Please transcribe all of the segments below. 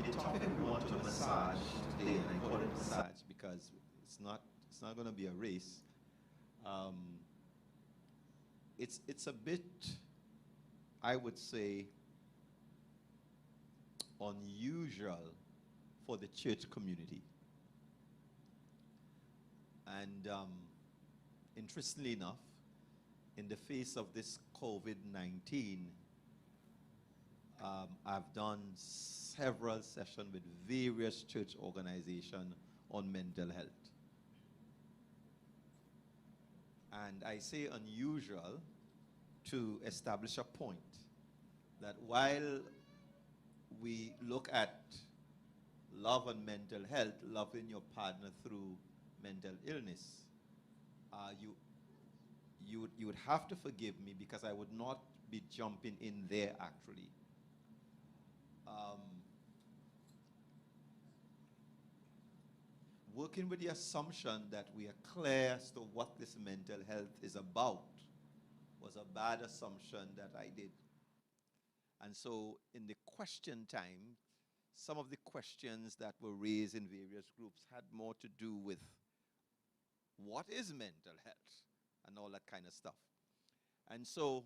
The topic we want to massage today, and I call it massage because it's not going to be a race. It's a bit, I would say, unusual for the church community. And interestingly enough, in the face of this COVID-19, I've done several sessions with various church organizations on mental health. And I say unusual to establish a point that while we look at love and mental health, loving your partner through mental illness, you you would have to forgive me because I would not be jumping in there actually. Um, Working with the assumption that we are clear as to what this mental health is about was a bad assumption that I did. And so in the question time, some of the questions that were raised in various groups had more to do with what is mental health and all that kind of stuff. And so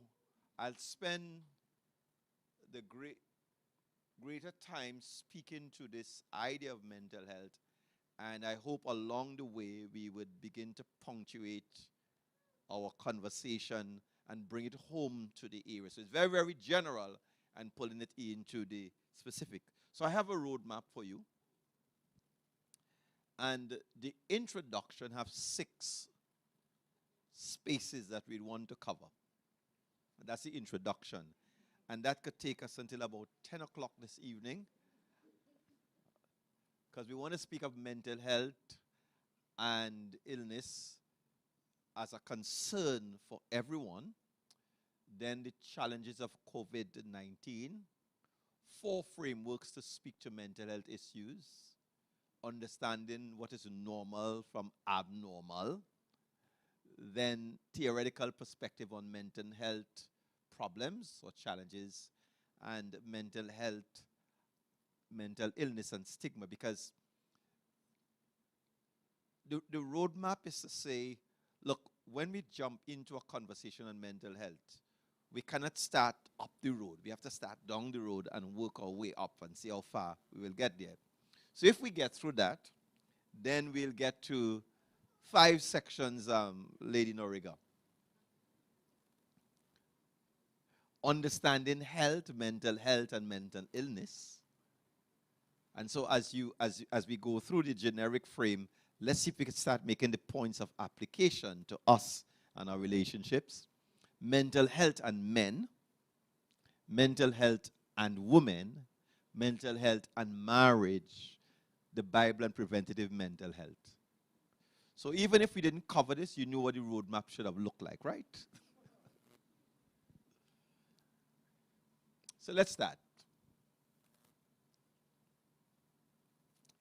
I'll spend the greater time speaking to this idea of mental health, and I hope along the way we would begin to punctuate our conversation and bring it home to the area. So it's very, very general and pulling it into the specific. So I have a roadmap for you. And the introduction have 6 spaces that we want to cover. And that's the introduction. And that could take us until about 10 o'clock this evening, because we want to speak of mental health and illness as a concern for everyone. Then the challenges of COVID-19, 4 frameworks to speak to mental health issues, understanding what is normal from abnormal, then theoretical perspective on mental health problems or challenges, and mental health, mental illness and stigma, because the roadmap is to say, look, when we jump into a conversation on mental health, we cannot start up the road. We have to start down the road and work our way up and see how far we will get there. So if we get through that, then we'll get to 5 sections, Lady Noriga. Understanding health, and mental illness. And so as we go through the generic frame, let's see if we can start making the points of application to us and our relationships. Mental health and men, mental health and women, mental health and marriage, the Bible and preventative mental health. So even if we didn't cover this, you knew what the roadmap should have looked like, right? So let's start.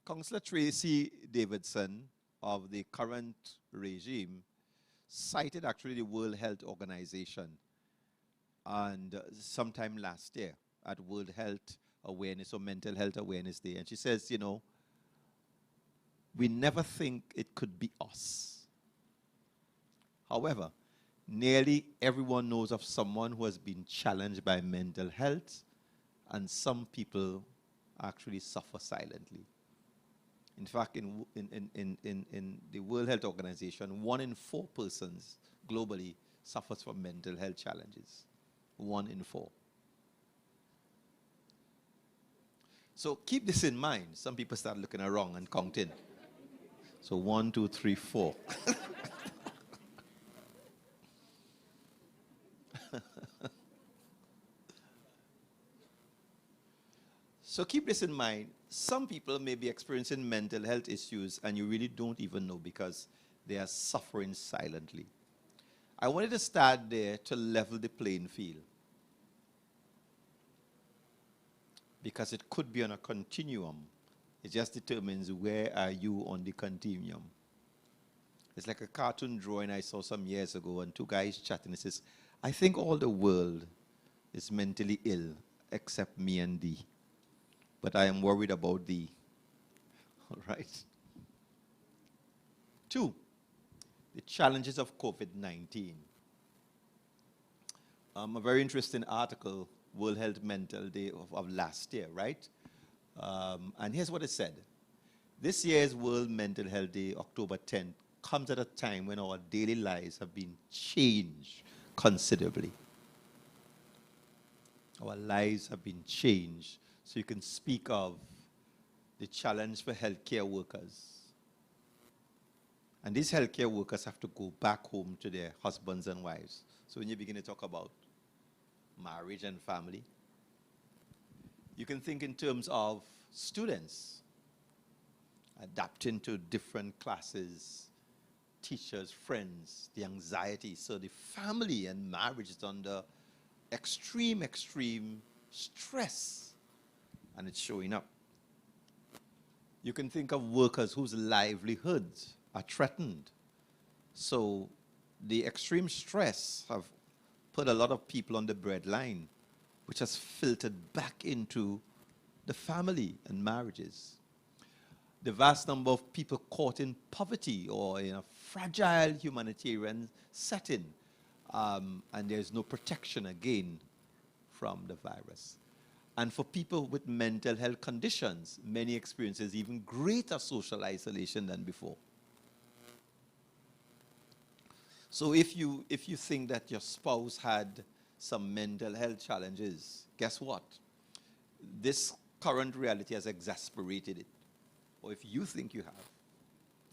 Councillor Tracy Davidson of the current regime cited actually the World Health Organization and sometime last year at World Health Awareness or Mental Health Awareness Day. And she says, you know, we never think it could be us. However, nearly everyone knows of someone who has been challenged by mental health, and some people actually suffer silently. In fact, in the World Health Organization, 1 in 4 persons globally suffers from mental health challenges. 1 in 4. So keep this in mind. Some people start looking around and counting. So 1, 2, 3, 4. So keep this in mind. Some people may be experiencing mental health issues and you really don't even know because they are suffering silently. I wanted to start there to level the playing field, because it could be on a continuum. It just determines where are you on the continuum. It's like a cartoon drawing I saw some years ago, and 2 guys chatting. It says, I think all the world is mentally ill except me and thee. But I am worried about thee. All right. 2, the challenges of COVID-19. A very interesting article, World Health Mental Day of last year, right? And here's what it said. This year's World Mental Health Day, October 10th, comes at a time when our daily lives have been changed considerably. Our lives have been changed. So you can speak of the challenge for healthcare workers. And these healthcare workers have to go back home to their husbands and wives. So when you begin to talk about marriage and family, You can think in terms of students adapting to different classes, teachers, friends, the anxiety. So the family and marriage is under extreme stress, and it's showing up. You can think of workers whose livelihoods are threatened. So the extreme stress have put a lot of people on the breadline, which has filtered back into the family and marriages. The vast number of people caught in poverty or in a fragile humanitarian setting, and there's no protection again from the virus. And for people with mental health conditions, many experiences even greater social isolation than before. So if you think that your spouse had some mental health challenges, guess what? This current reality has exasperated it. Or if you think you have,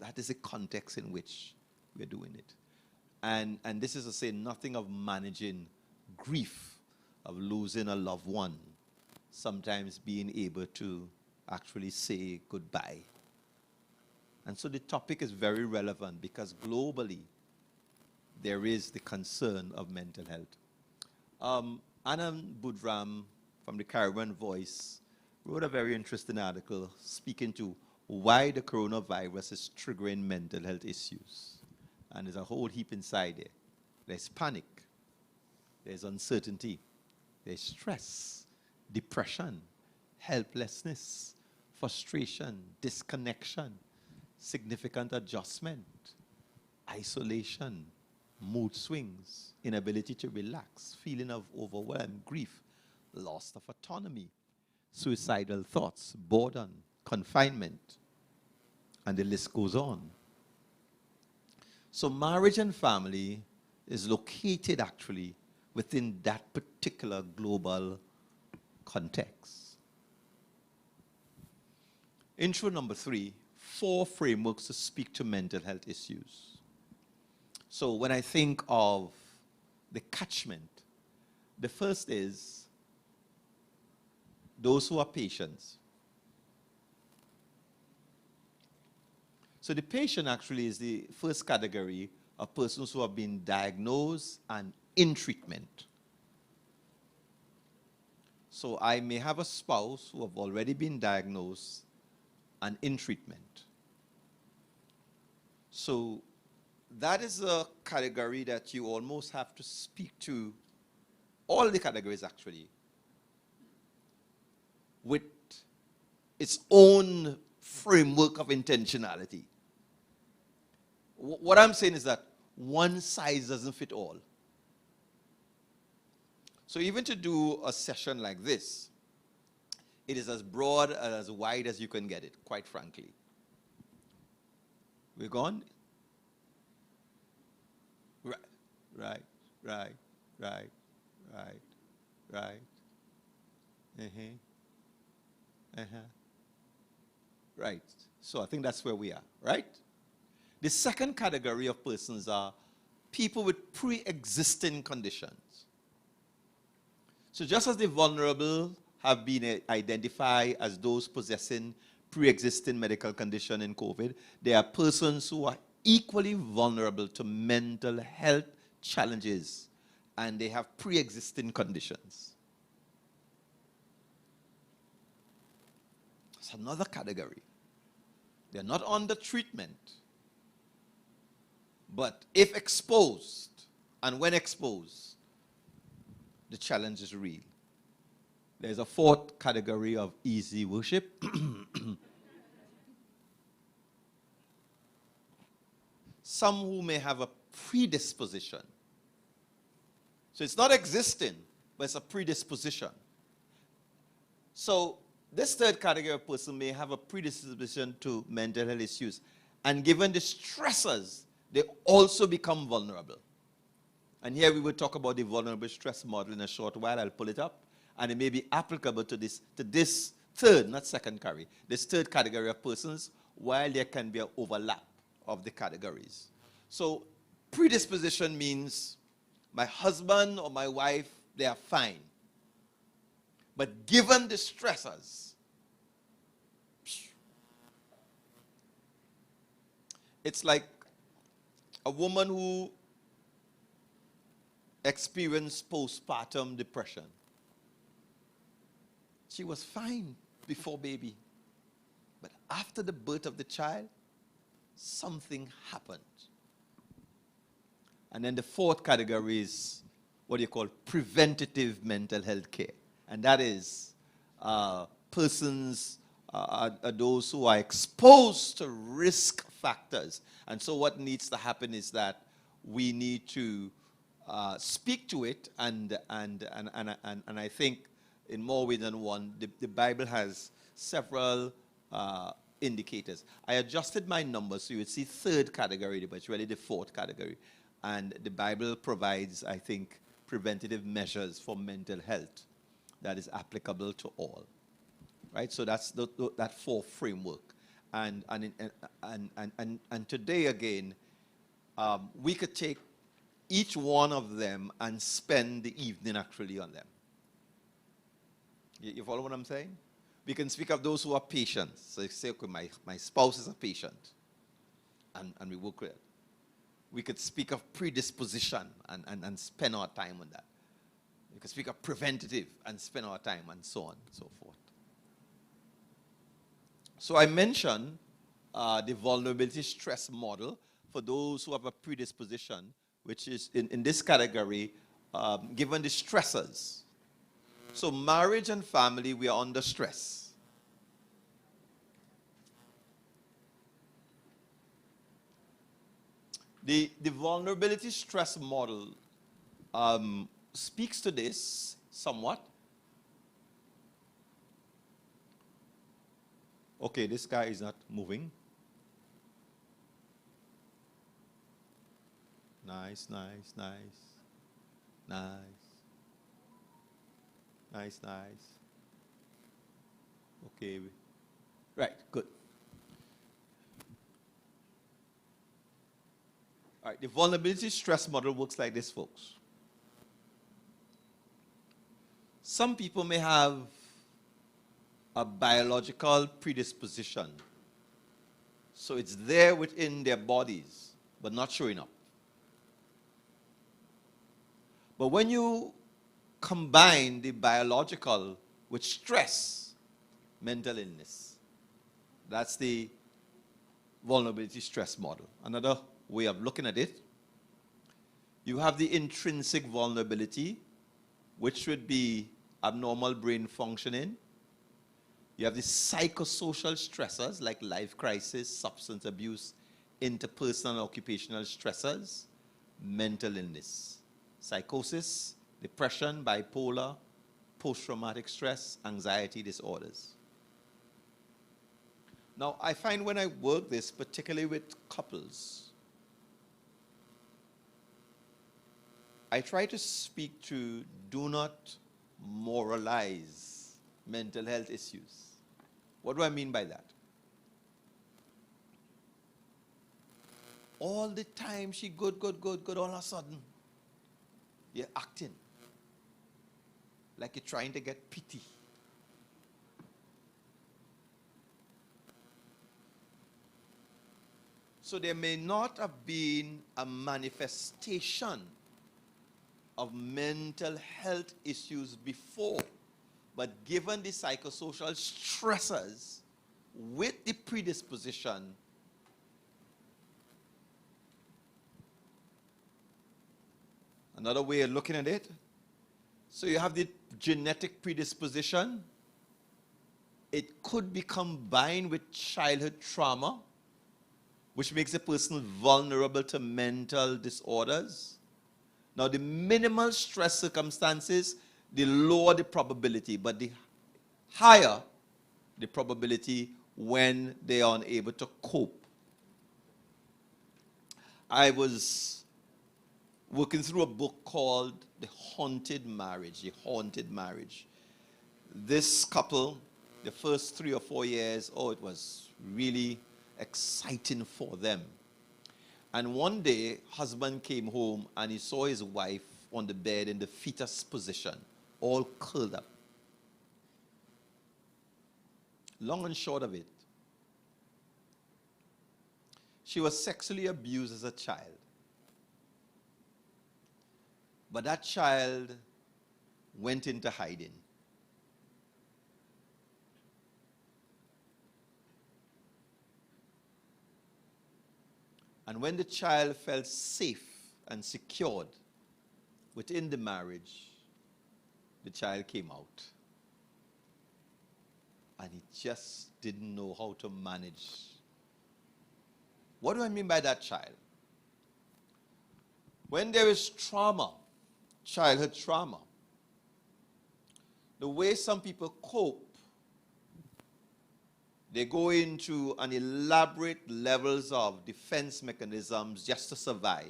that is the context in which we're doing it. And this is to say nothing of managing grief, of losing a loved one, sometimes being able to actually say goodbye. And so the topic is very relevant because globally there is the concern of mental health. Anand Budram from the Caribbean Voice wrote a very interesting article speaking to why the coronavirus is triggering mental health issues. And there's a whole heap inside there. There's panic, there's uncertainty, there's stress, depression, helplessness, frustration, disconnection, significant adjustment, isolation, mood swings, inability to relax, feeling of overwhelm, grief, loss of autonomy, suicidal thoughts, boredom, confinement, and the list goes on. So marriage and family is located actually within that particular global context. Intro number 3, 4 frameworks to speak to mental health issues. So when I think of the catchment, the first is those who are patients. So the patient actually is the first category of persons who have been diagnosed and in treatment. So I may have a spouse who have already been diagnosed and in treatment. So that is a category that you almost have to speak to, all the categories actually, with its own framework of intentionality. What I'm saying is that one size doesn't fit all. So even to do a session like this, it is as broad and as wide as you can get it, quite frankly. We're gone? Right. Right. So I think that's where we are, right? The second category of persons are people with pre-existing conditions. So just as the vulnerable have been identified as those possessing pre-existing medical condition in COVID, there are persons who are equally vulnerable to mental health challenges, and they have pre-existing conditions. That's another category. They're not under treatment, but if exposed, and when exposed, the challenge is real. There's a fourth category of easy worship. Some who may have a predisposition. So it's not existing, but it's a predisposition. So this third category of person may have a predisposition to mental health issues. And given the stressors, they also become vulnerable. And here we will talk about the vulnerable stress model in a short while. I'll pull it up. And it may be applicable to this third, not second category, this third category of persons, while there can be an overlap of the categories. So predisposition means my husband or my wife, they are fine. But given the stressors, it's like a woman who experienced postpartum depression. She was fine before baby. But after the birth of the child, something happened. And then the fourth category is what you call preventative mental health care. And that is persons are those who are exposed to risk factors. And so what needs to happen is that we need to speak to it, and I think in more ways than one, the Bible has several indicators. I adjusted my numbers so you would see third category, but it's really the fourth category. And the Bible provides, I think, preventative measures for mental health that is applicable to all. Right? So that's that fourth framework. And today again, we could take each one of them and spend the evening actually on them. You follow what I'm saying? We can speak of those who are patient. So you say, okay, my spouse is a patient, and we work with it. We could speak of predisposition and spend our time on that. We could speak of preventative and spend our time, and so on and so forth. So I mentioned the vulnerability stress model for those who have a predisposition, which is in this category, given the stressors. So marriage and family, we are under stress. The vulnerability stress model speaks to this somewhat. Okay, this guy is not moving. Nice, nice, nice. Nice. Nice, nice. Okay. Right, good. All right, the vulnerability stress model works like this, folks. Some people may have a biological predisposition. So it's there within their bodies, but not showing up. But when you combine the biological with stress, mental illness, that's the vulnerability stress model. Another way of looking at it, you have the intrinsic vulnerability, which would be abnormal brain functioning. You have the psychosocial stressors like life crisis, substance abuse, interpersonal and occupational stressors, mental illness, psychosis, depression, bipolar, post-traumatic stress, anxiety disorders. Now, I find when I work this, particularly with couples, I try to speak to do not moralize mental health issues. What do I mean by that? All the time she good, all of a sudden, you're acting like you're trying to get pity. So there may not have been a manifestation of mental health issues before, but given the psychosocial stressors with the predisposition, another way of looking at it, so you have the genetic predisposition. It could be combined with childhood trauma, which makes a person vulnerable to mental disorders. Now, the minimal stress circumstances, the lower the probability, but the higher the probability when they are unable to cope. I was working through a book called The Haunted Marriage, The Haunted Marriage. This couple, the first 3 or 4 years, it was really exciting for them. And one day, husband came home and he saw his wife on the bed in the fetus position, all curled up. long and short of it, she was sexually abused as a child. But that child went into hiding. And when the child felt safe and secured within the marriage, the child came out. And he just didn't know how to manage. What do I mean by that child? When there is trauma, childhood trauma, the way some people cope, they go into an elaborate levels of defense mechanisms just to survive,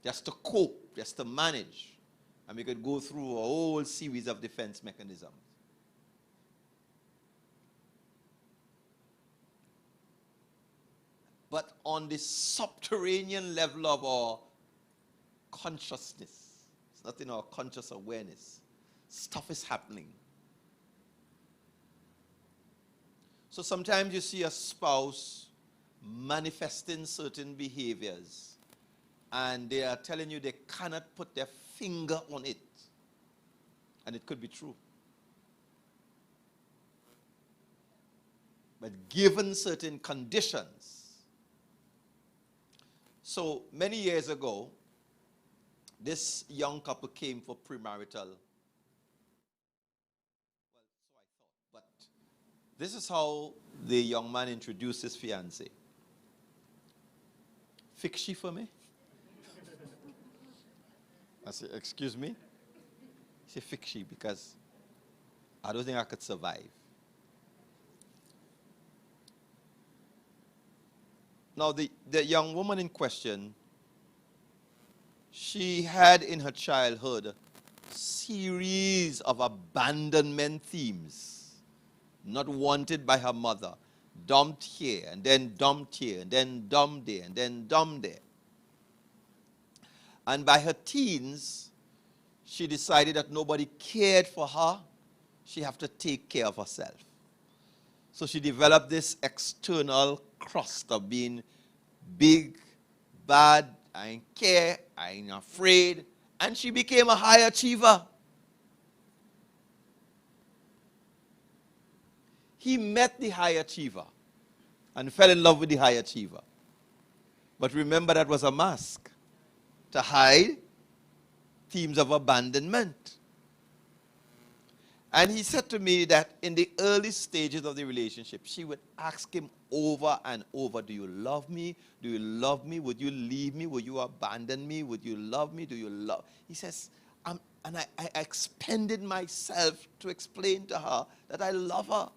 just to cope, just to manage. And we could go through a whole series of defense mechanisms. But on the subterranean level of our consciousness, it's not in our conscious awareness, stuff is happening. So sometimes you see a spouse manifesting certain behaviors and they are telling you they cannot put their finger on it. And it could be true. But given certain conditions. So many years ago, this young couple came for premarital. But this is how the young man introduced his fiancée. Fix she for me? I said, excuse me? He said, fix she, because I don't think I could survive. Now, the young woman in question, she had in her childhood a series of abandonment themes, not wanted by her mother, dumped here, and then dumped here, and then dumped there, and then dumped there. And by her teens, she decided that nobody cared for her. She had to take care of herself. So she developed this external crust of being big, bad, I ain't care, I ain't afraid, and she became a high achiever. He met the high achiever and fell in love with the high achiever. But remember, that was a mask to hide themes of abandonment. And he said to me that in the early stages of the relationship, she would ask him over and over, do you love me? Do you love me? Would you leave me? Would you abandon me? Would you love me? Do you love? He says, and I expended myself to explain to her that I love her.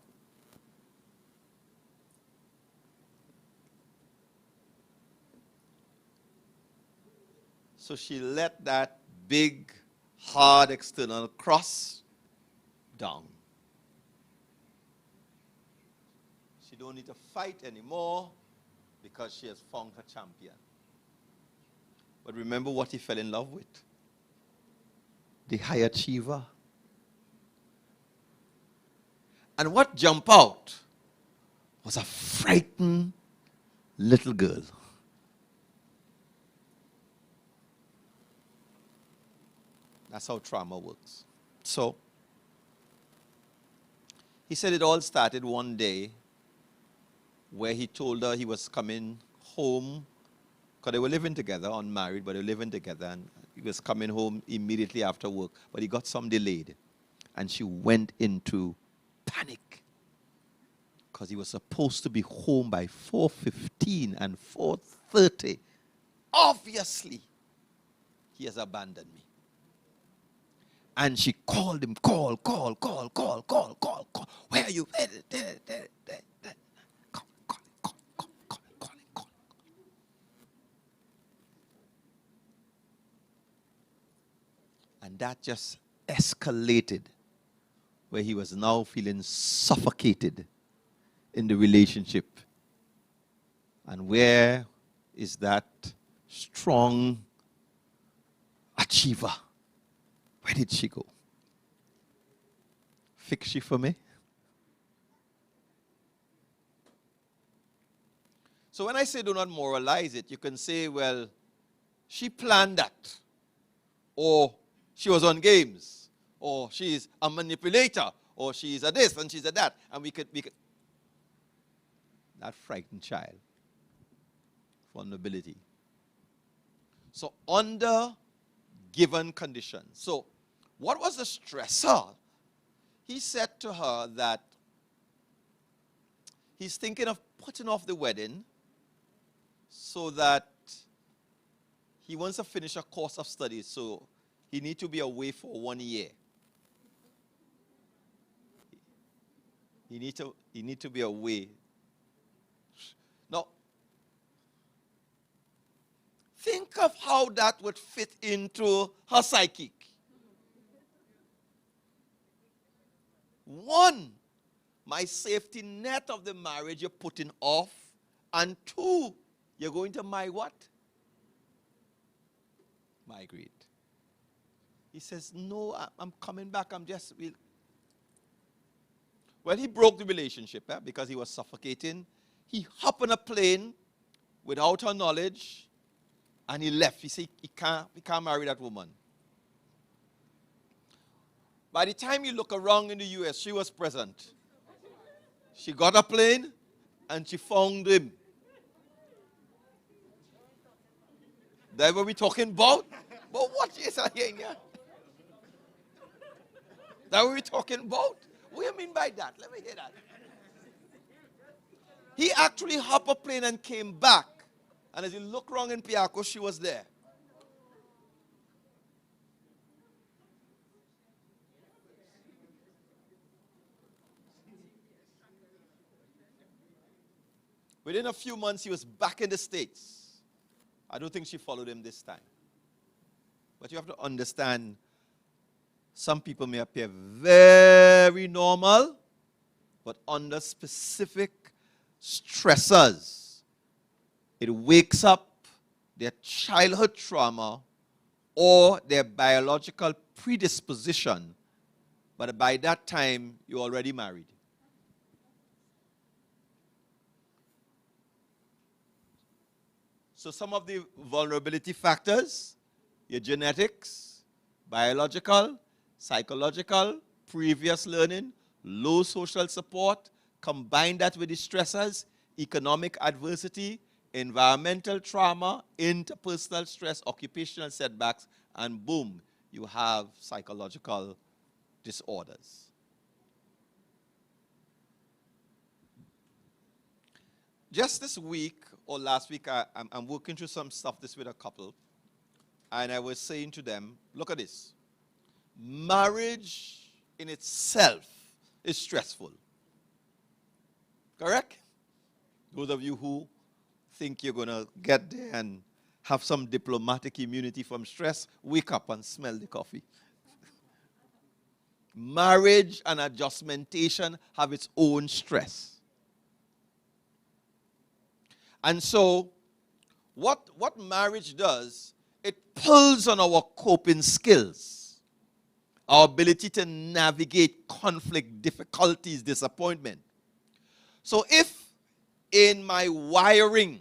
So she let that big, hard external cross down. She don't need to fight anymore because she has found her champion. But remember what he fell in love with? The high achiever. And what jumped out was a frightened little girl. That's how trauma works. So, he said it all started one day where he told her he was coming home, because they were living together, unmarried, but they were living together, and he was coming home immediately after work, but he got some delayed. And she went into panic because he was supposed to be home by 4:15 and 4:30. Obviously, he has abandoned me. And she called him, call. Where are you? Call. And that just escalated, where he was now feeling suffocated in the relationship. And where is that strong achiever? Where did she go? Fix she for me? So when I say do not moralize it, you can say, well, she planned that, or she was on games, or she's a manipulator, or she's a this and she's a that, and we could that frightened child, vulnerability. So under given conditions. So what was the stressor? He said to her that he's thinking of putting off the wedding so that he wants to finish a course of studies, so he needs to be away for 1 year. He need to be away. Now, think of how that would fit into her psychic. One, my safety net of the marriage you're putting off. And two, you're going to my what? Migrate. He says, no, I'm coming back. Well, he broke the relationship because he was suffocating. He hopped on a plane without her knowledge, and he left. He said he can't marry that woman. By the time you look around in the U.S., she was present. She got a plane, and she found him. That's what we're talking about? But what is that here? That's what we're talking about? What do you mean by that? Let me hear that. He actually hopped a plane and came back. And as you look around in Piaco, she was there. Within a few months, he was back in the States. I don't think she followed him this time. But you have to understand, some people may appear very normal, but under specific stressors, it wakes up their childhood trauma or their biological predisposition. But by that time, you're already married. So some of the vulnerability factors, your genetics, biological, psychological, previous learning, low social support, combine that with the stressors, economic adversity, environmental trauma, interpersonal stress, occupational setbacks, and boom, you have psychological disorders. Just this week or last week, I'm working through some stuff this with a couple, and I was saying to them, look at this. Marriage in itself is stressful. Correct? Those of you who think you're going to get there and have some diplomatic immunity from stress, wake up and smell the coffee. Marriage and adjustmentation have its own stress. And so, what marriage does, it pulls on our coping skills, our ability to navigate conflict, difficulties, disappointment. So if in my wiring,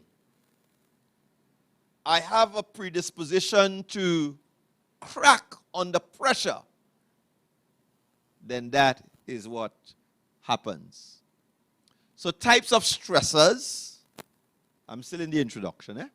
I have a predisposition to crack under pressure, then that is what happens. So types of stressors, I'm still in the introduction.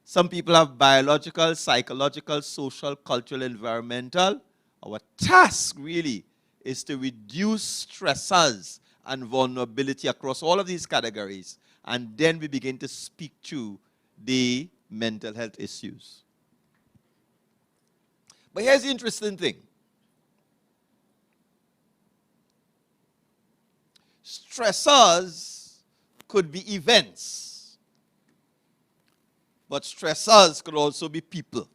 Some people have biological, psychological, social, cultural, environmental. Our task really is to reduce stressors and vulnerability across all of these categories. And then we begin to speak to the mental health issues. But here's the interesting thing. Stressors could be events, but stressors could also be people.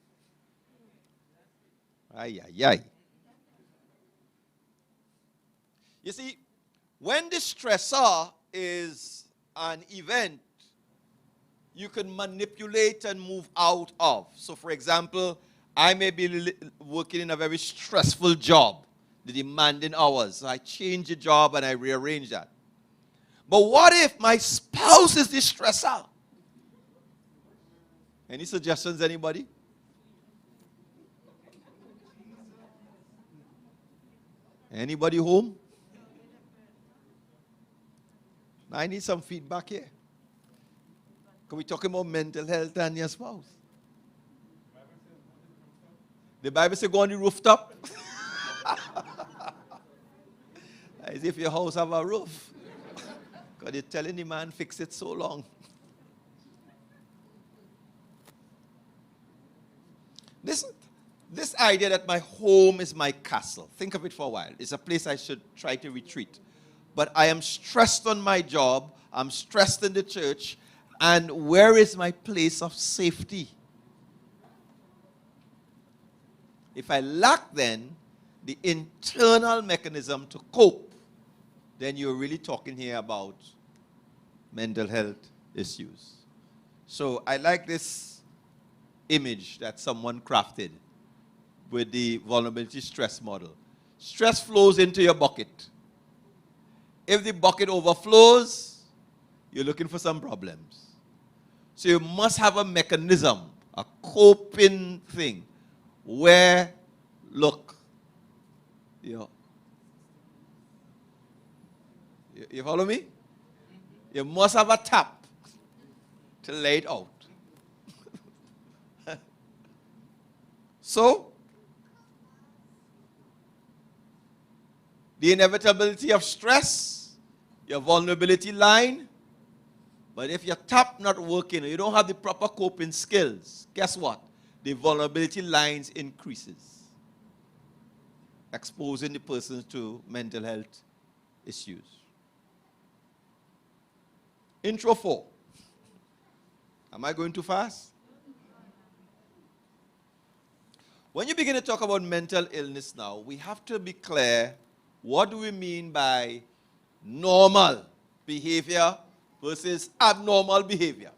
Ay, ay, ay. You see, when the stressor is an event, you can manipulate and move out of. So, for example, I may be working in a very stressful job, the demanding hours. So I change the job and I rearrange that. But what if my spouse is the stressor? Any suggestions, anybody? Anybody home? I need some feedback here. Can we talk about mental health and your spouse? The Bible says go on the rooftop. As if your house have a roof. Because you're telling the man fix it so long. This idea that my home is my castle. Think of it for a while. It's a place I should try to retreat. But I am stressed on my job. I'm stressed in the church. And where is my place of safety? If I lack then the internal mechanism to cope, then you're really talking here about mental health issues. So I like this image that someone crafted with the vulnerability stress model. Stress flows into your bucket. If the bucket overflows, you're looking for some problems. So you must have a mechanism, a coping thing, where, look, you follow me? You must have a tap to lay it out. So, the inevitability of stress, your vulnerability line. But if your tap not working, you don't have the proper coping skills, guess what? The vulnerability lines increases, exposing the person to mental health issues. Intro 4. Am I going too fast? When you begin to talk about mental illness now, we have to be clear, what do we mean by normal behavior versus abnormal behavior?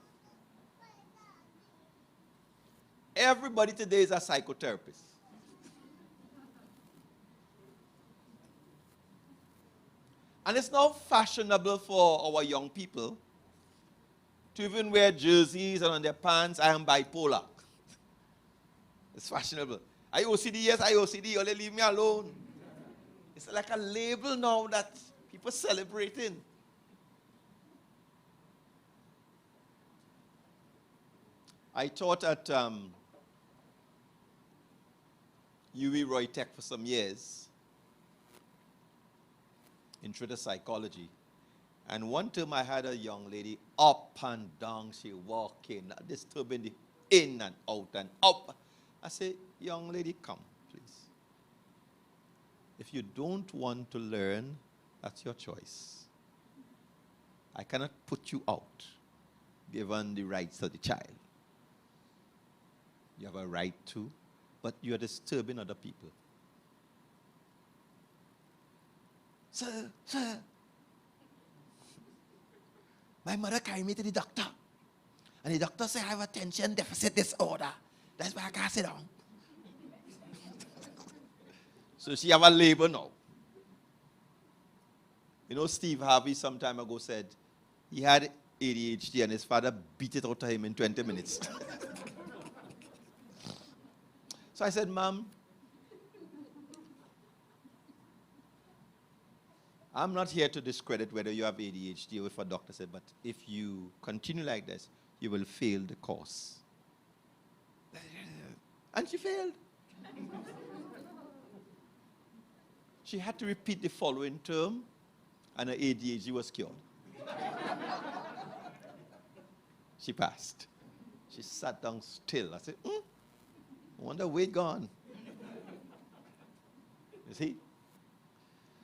Everybody today is a psychotherapist. And it's now fashionable for our young people to even wear jerseys and on their pants, I am bipolar. It's fashionable. Are you OCD? Yes, I OCD. Only leave me alone. It's like a label now that people are celebrating. I taught at UWI Roy Tech for some years, intro to psychology. And one term I had a young lady up and down, she walking, disturbing the in and out and up. I say, young lady, come, please. If you don't want to learn, that's your choice. I cannot put you out, given the rights of the child. You have a right to, but you are disturbing other people. Sir, my mother carried me to the doctor. And the doctor said I have attention deficit disorder. That's why I can't sit down. So she have a label now. You know, Steve Harvey some time ago said he had ADHD and his father beat it out of him in 20 minutes. So I said, Mom, I'm not here to discredit whether you have ADHD or if a doctor said, but if you continue like this, you will fail the course. And she failed. She had to repeat the following term, and her ADHD was cured. She passed. She sat down still. I said, I wonder weight gone. You see?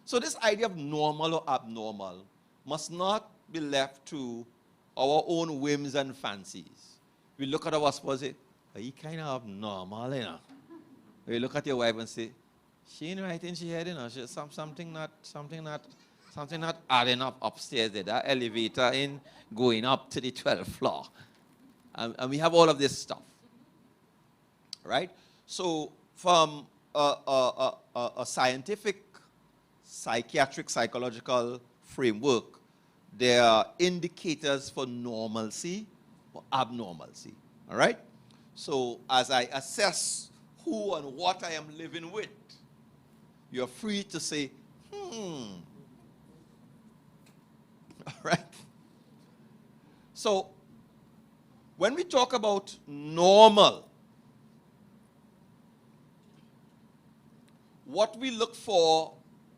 So this idea of normal or abnormal must not be left to our own whims and fancies. We look at our spouse and say, are you kind of abnormal, you know? Or you look at your wife and say, she ain't right in she head, you know, something not adding up upstairs there, that elevator in going up to the 12th floor. And we have all of this stuff. Right? So from a scientific, psychiatric, psychological framework, There are indicators for normalcy or abnormalcy. All right? So as I assess who and what I am living with, you're free to say, All right? So when we talk about normal, what we look for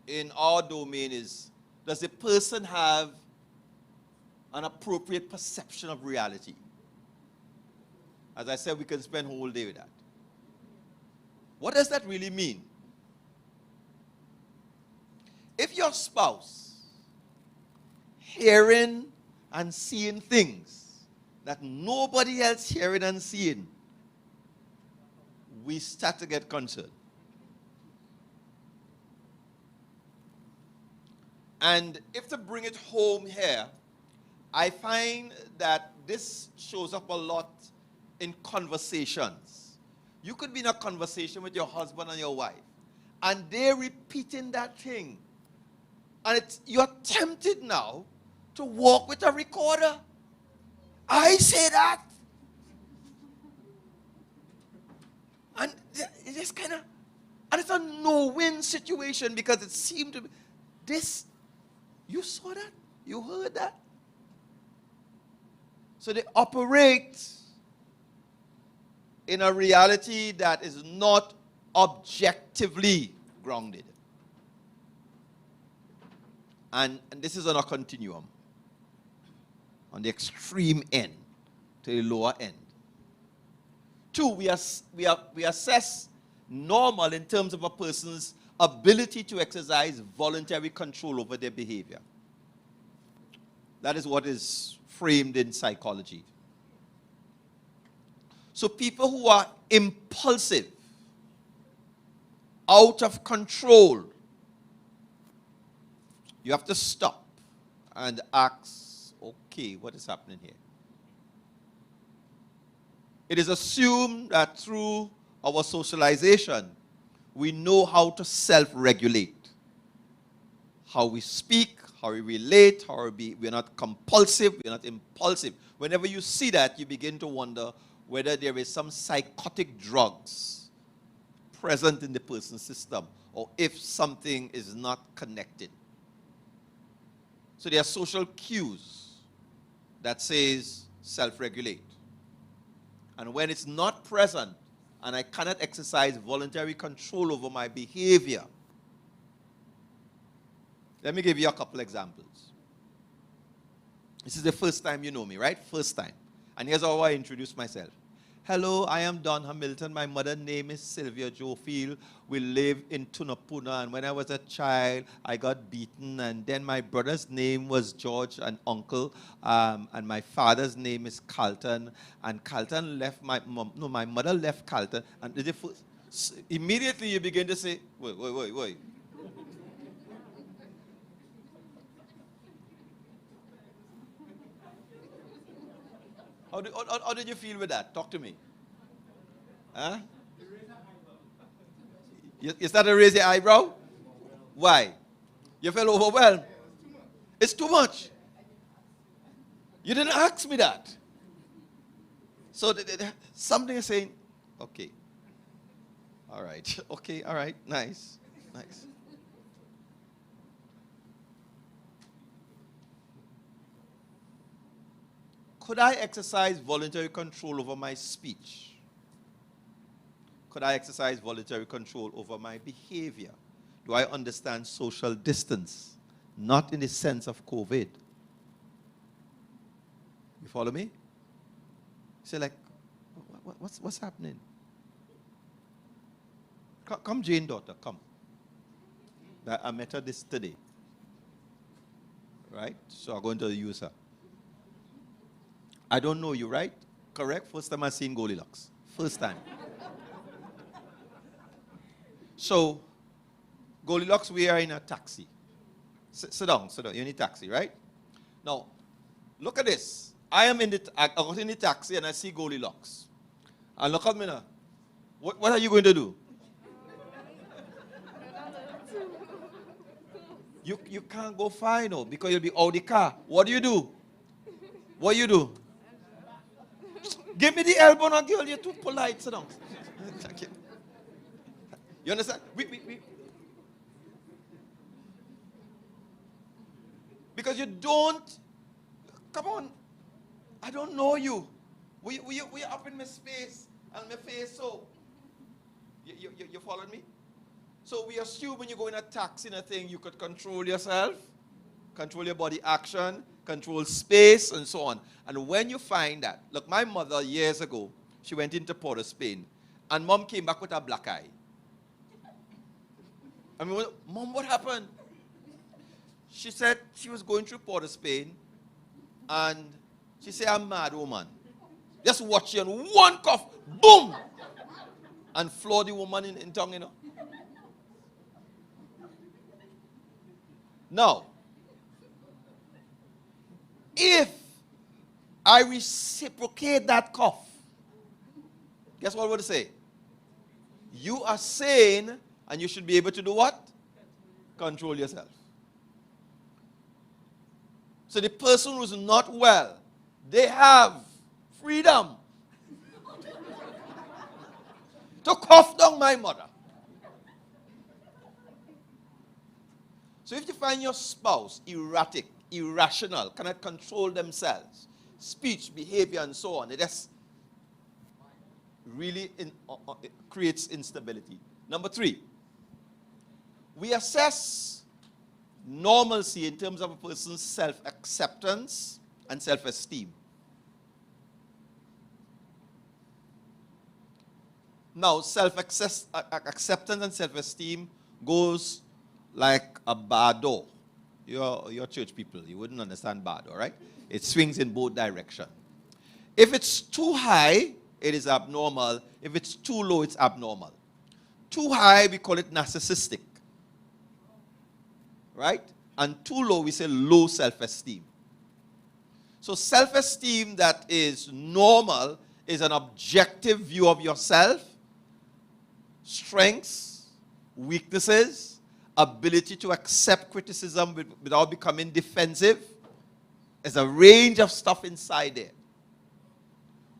in our domain is, does a person have an appropriate perception of reality? As I said, we can spend a whole day with that. What does that really mean? If your spouse hearing and seeing things that nobody else hearing and seeing, we start to get concerned. And if to bring it home here, I find that this shows up a lot in conversations. You could be in a conversation with your husband and your wife, and they're repeating that thing. And you're tempted now to walk with a recorder. I say that. And it's just kind of, and it's a no-win situation because it seemed to be, this, you saw that? You heard that? So they operate in a reality that is not objectively grounded. And this is on a continuum, on the extreme end to the lower end. Two, we assess normal in terms of a person's ability to exercise voluntary control over their behavior. That is what is framed in psychology. So people who are impulsive, out of control, you have to stop and ask, okay, what is happening here? It is assumed that through our socialization, we know how to self-regulate. How we speak, how we relate, we're not compulsive, we're not impulsive. Whenever you see that, you begin to wonder whether there is some psychotic drugs present in the person's system, or if something is not connected. So there are social cues that says self-regulate. And when it's not present, and I cannot exercise voluntary control over my behavior, let me give you a couple examples. This is the first time you know me, right? First time. And here's how I introduce myself. Hello, I am Don Hamilton. My mother's name is Sylvia Jofield. We live in Tunapuna. And when I was a child, I got beaten. And then my brother's name was George, an uncle. And my father's name is Carlton. And Carlton left my mother left Carlton. And immediately you begin to say, wait. How did you feel with that? Talk to me. Huh? You started to raise your eyebrow? Why? You felt overwhelmed? It's too much. You didn't ask me that. So something is saying, okay. All right. Okay, all right. Nice. Could I exercise voluntary control over my speech? Could I exercise voluntary control over my behavior? Do I understand social distance? Not in the sense of COVID. You follow me? You say like, what's happening? Come, Jane, daughter, come. I met her this today. Right? So I'm going to use her. I don't know you, right? Correct? First time I've seen Goldilocks. First time. So, Goldilocks, we are in a taxi. Sit down. You're in a taxi, right? Now, look at this. I got in the taxi and I see Goldilocks. And look at me now. What are you going to do? You can't go far, because you'll be out the car. What do? What you do? Give me the elbow now, girl. You're too polite. Sit down. Thank you. You understand? Because you don't. Come on. I don't know you. We up in my space and my face so. You followed me? So we assume when you go in a taxi and a thing, you could control yourself, control your body action, control space, and so on. And when you find that, look, my mother years ago, she went into Port of Spain, and mom came back with a black eye. I mean, Mom, what happened? She said she was going through Port of Spain, and she said, I'm mad woman. Just watch you, and one cough, boom! And floor the woman in tongue, Now, if I reciprocate that cough, guess what I would say? You are sane, and you should be able to do what? Control yourself. So the person who's not well, they have freedom to cough down my mother. So if you find your spouse erratic, irrational, cannot control themselves, speech, behavior, and so on, it just really it creates instability. Number 3, we assess normalcy in terms of a person's self-acceptance and self-esteem. Now, self-acceptance and self-esteem goes like a bar door. You're church people. You wouldn't understand bar door, right? It swings in both directions. If it's too high, it is abnormal. If it's too low, it's abnormal. Too high, we call it narcissistic. Right? And too low, we say low self-esteem. So self-esteem that is normal is an objective view of yourself, strengths, weaknesses, ability to accept criticism without becoming defensive. There's a range of stuff inside there.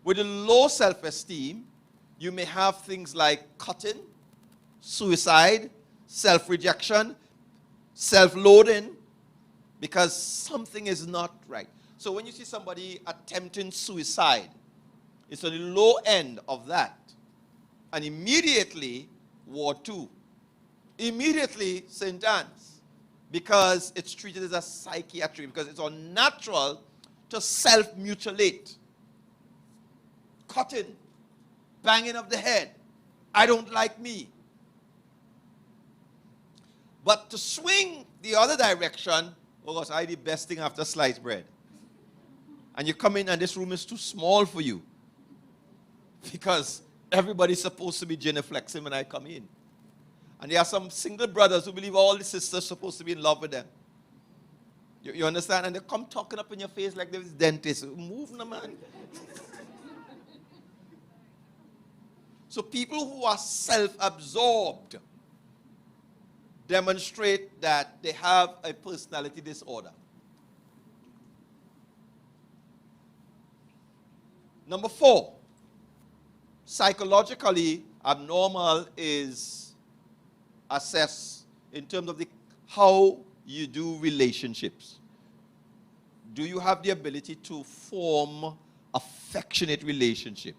With a low self-esteem, you may have things like cutting, suicide, self-rejection, self-loathing, because something is not right. So when you see somebody attempting suicide, it's on the low end of that. And immediately, War 2. Immediately, St. Anne's. Because it's treated as a psychiatry, because it's unnatural to self-mutilate. Cutting, banging of the head. I don't like me. But to swing the other direction, oh gosh, I eat the best thing after sliced bread. And you come in and this room is too small for you. Because everybody's supposed to be genuflexing when I come in. And there are some single brothers who believe all the sisters are supposed to be in love with them. You understand? And they come talking up in your face like they're dentists. Move now, man. So people who are self-absorbed demonstrate that they have a personality disorder. Number 4, psychologically, abnormal is assessed in terms of how you do relationships. Do you have the ability to form affectionate relationship?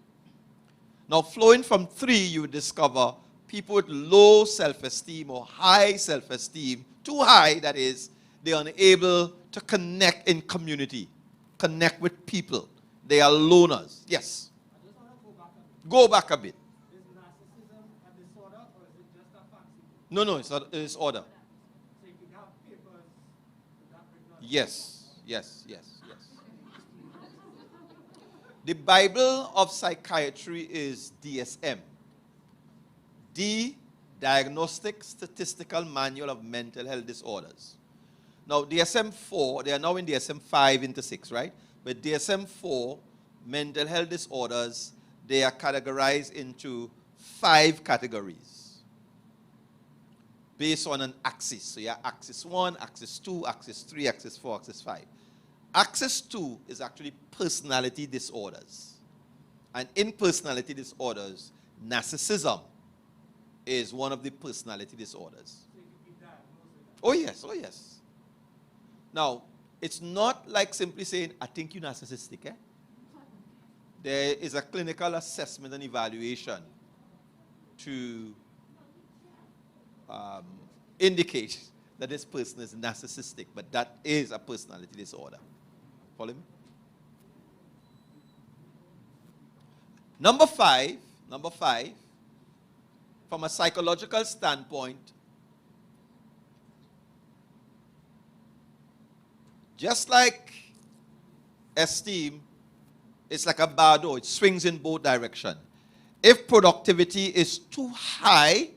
Now, flowing from 3, you discover people with low self-esteem or high self-esteem, too high, that is, they are unable to connect in community, connect with people. They are loners. Yes? I just want to go back a bit. Is narcissism a disorder or is it just a fancy? No, it's a disorder. So you can have papers that bring on. Yes. The Bible of psychiatry is DSM. The Diagnostic Statistical Manual of Mental Health Disorders. Now, DSM-4, they are now in DSM-5 into 6, right? But DSM-4, mental health disorders, they are categorized into 5 categories. based on an axis. So you have axis 1, axis 2, axis 3, axis 4, axis 5. Axis 2 is actually personality disorders. And in personality disorders, narcissism is one of the personality disorders. Oh yes, oh yes. Now, it's not like simply saying, I think you're narcissistic. There is a clinical assessment and evaluation to indicate that this person is narcissistic, but that is a personality disorder. Follow me? Number five, from a psychological standpoint, just like esteem, it's like a bardo, it swings in both directions. If productivity is too high,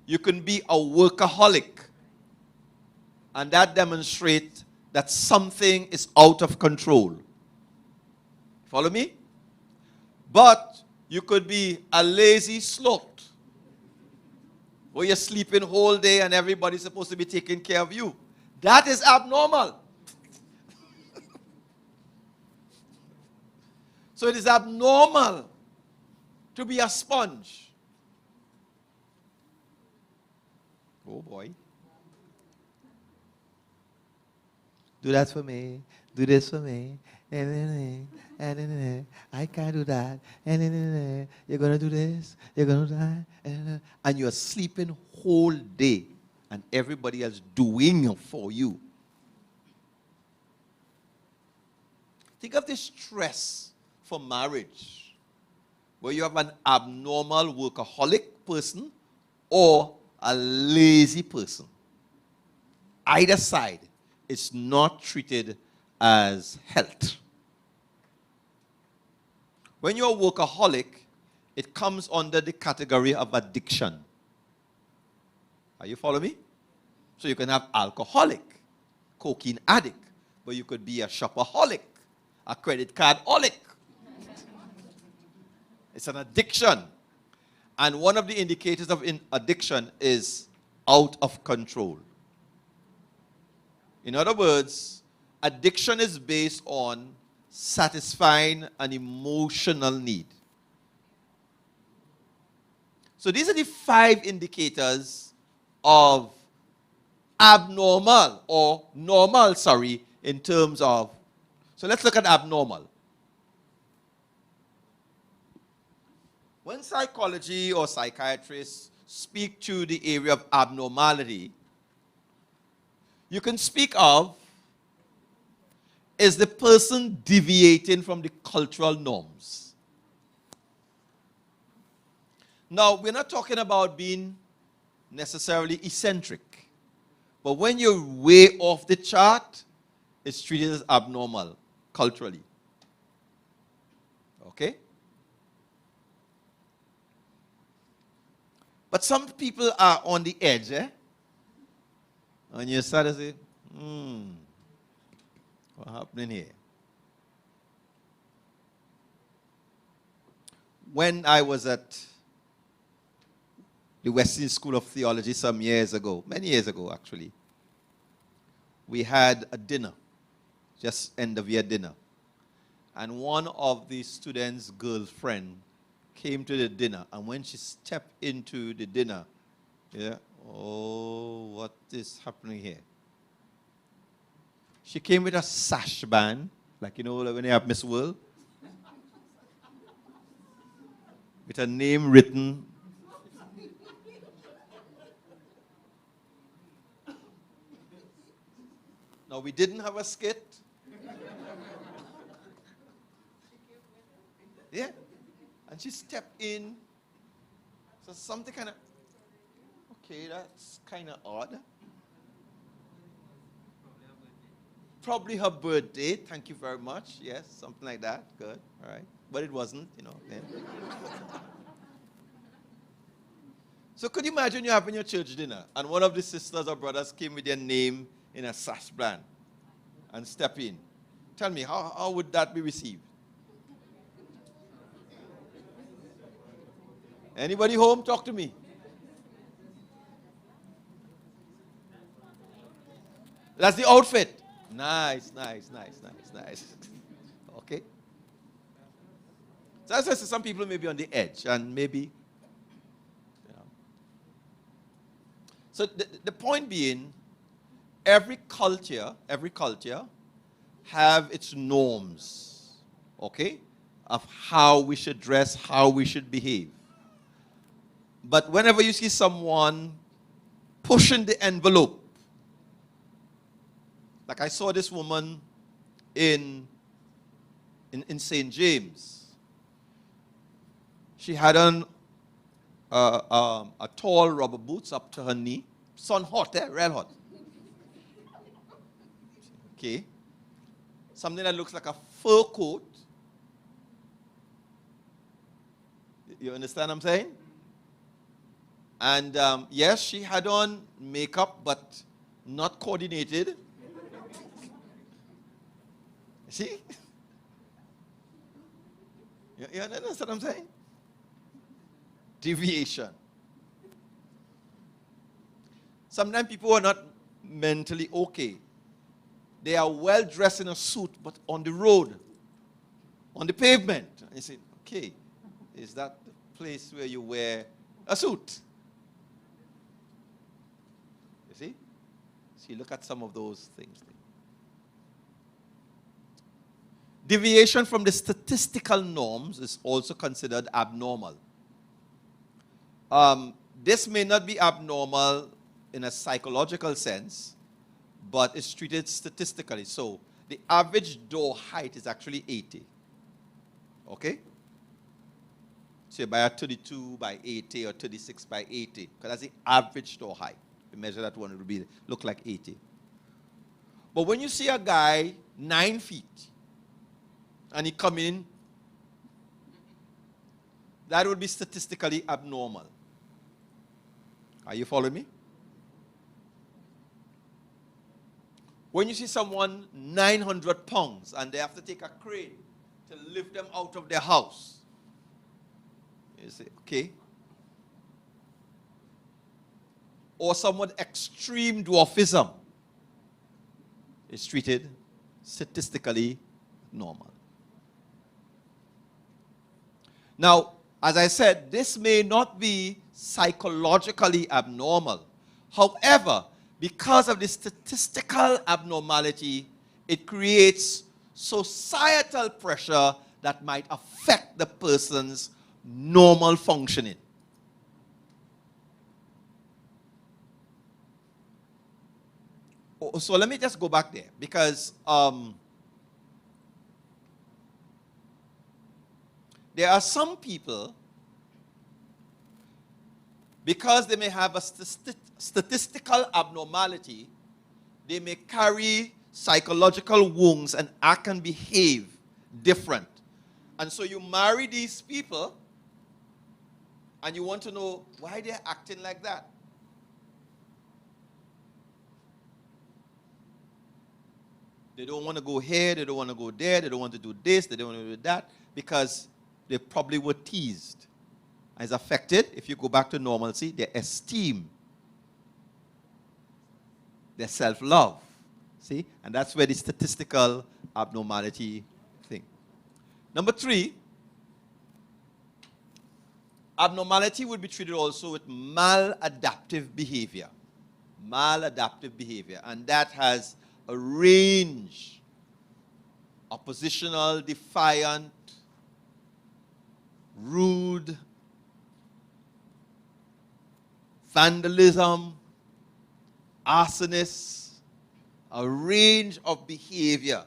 you can be a workaholic. And that demonstrates that something is out of control. Follow me? But you could be a lazy sloth, where you're sleeping whole day and everybody's supposed to be taking care of you. That is abnormal. So it is abnormal to be a sponge. Oh boy. Do that for me. Do this for me. I can't do that. You're going to do this. You're going to do that. And you're sleeping whole day. And everybody else doing for you. Think of the stress for marriage, where you have an abnormal workaholic person or a lazy person. Either side is not treated as health. When you're a workaholic, it comes under the category of addiction. Are you following me? So you can have alcoholic, cocaine addict, but you could be a shopaholic, a credit card holic. It's an addiction. And one of the indicators of addiction is out of control. In other words, addiction is based on satisfying an emotional need. So these are the 5 indicators of abnormal or normal, in terms of. So let's look at abnormal. When psychology or psychiatrists speak to the area of abnormality, you can speak of, is the person deviating from the cultural norms? Now, we're not talking about being necessarily eccentric, but when you're way off the chart, it's treated as abnormal culturally. Okay? But some people are on the edge, And you start to say, what's happening here? When I was at the Western School of Theology some years ago, many years ago actually, we had a dinner, just end of year dinner. And one of the students' girlfriend came to the dinner, and when she stepped into the dinner, what is happening here? She came with a sash band, like when they have Miss World, with her name written. Now, we didn't have a skit. Yeah. And she stepped in. So something kind of, okay, that's kind of odd. Probably her birthday. Thank you very much. Yes, something like that. Good. All right. But it wasn't, Yeah. So could you imagine you having your church dinner and one of the sisters or brothers came with their name in a sash brand and step in? Tell me, how would that be received? Anybody home? Talk to me. That's the outfit. Nice, nice, nice, nice, nice. Okay. So that's why some people may be on the edge and maybe, you know. So the point being, every culture have its norms, okay, of how we should dress, how we should behave. But whenever you see someone pushing the envelope, like I saw this woman in St. James. She had on a tall rubber boots up to her knee. Sun hot, real hot. Okay. Something that looks like a fur coat. You understand what I'm saying? And yes, she had on makeup, but not coordinated. See? You understand what I'm saying? Deviation. Sometimes people are not mentally okay. They are well dressed in a suit, but on the road, on the pavement. And you say, okay, is that the place where you wear a suit? You see? So you look at some of those things. Deviation from the statistical norms is also considered abnormal. This may not be abnormal in a psychological sense, but it's treated statistically. So the average door height is actually 80. Okay? So you buy a 32 by 80 or 36 by 80, because that's the average door height. You measure that one, it will look like 80. But when you see a guy 9 feet, and he come in, that would be statistically abnormal. Are you following me? When you see someone 900 pounds and they have to take a crane to lift them out of their house, you say, okay. Or someone extreme dwarfism is treated statistically normal. Now, as I said, this may not be psychologically abnormal. However, because of the statistical abnormality, it creates societal pressure that might affect the person's normal functioning. So let me just go back there, because there are some people, because they may have a statistical abnormality, they may carry psychological wounds and act and behave different. And so you marry these people and you want to know why they're acting like that. They don't want to go here, they don't want to go there, they don't want to do this, they don't want to do that, because they probably were teased. And it's affected, if you go back to normalcy, their esteem, their self-love. See? And that's where the statistical abnormality thing. Number 3, abnormality would be treated also with maladaptive behavior. Maladaptive behavior. And that has a range: oppositional, defiant, rude, vandalism, arsonist, a range of behavior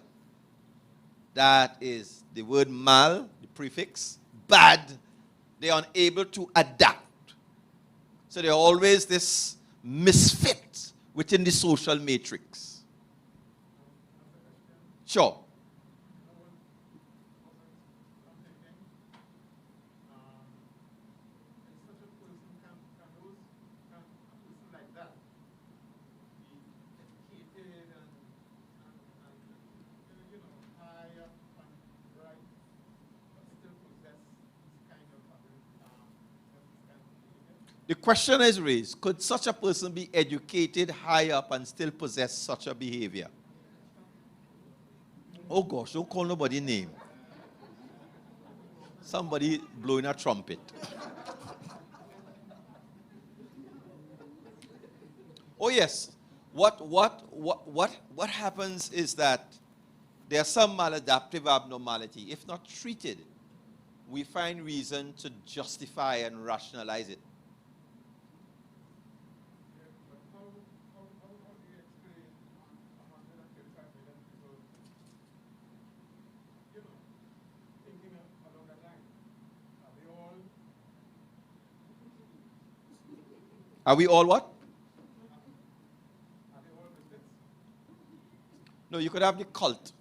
that is the word mal, the prefix, bad. They are unable to adapt. So they're always this misfit within the social matrix. Sure. The question is raised, could such a person be educated high up and still possess such a behavior? Oh gosh, don't call nobody name. Somebody blowing a trumpet. Oh yes, what happens is that there are some maladaptive abnormality. If not treated, we find reason to justify and rationalize it. But how do you explain 135 million people, thinking along that line? Are they all Are we all what? misfits? No, you could have the cult.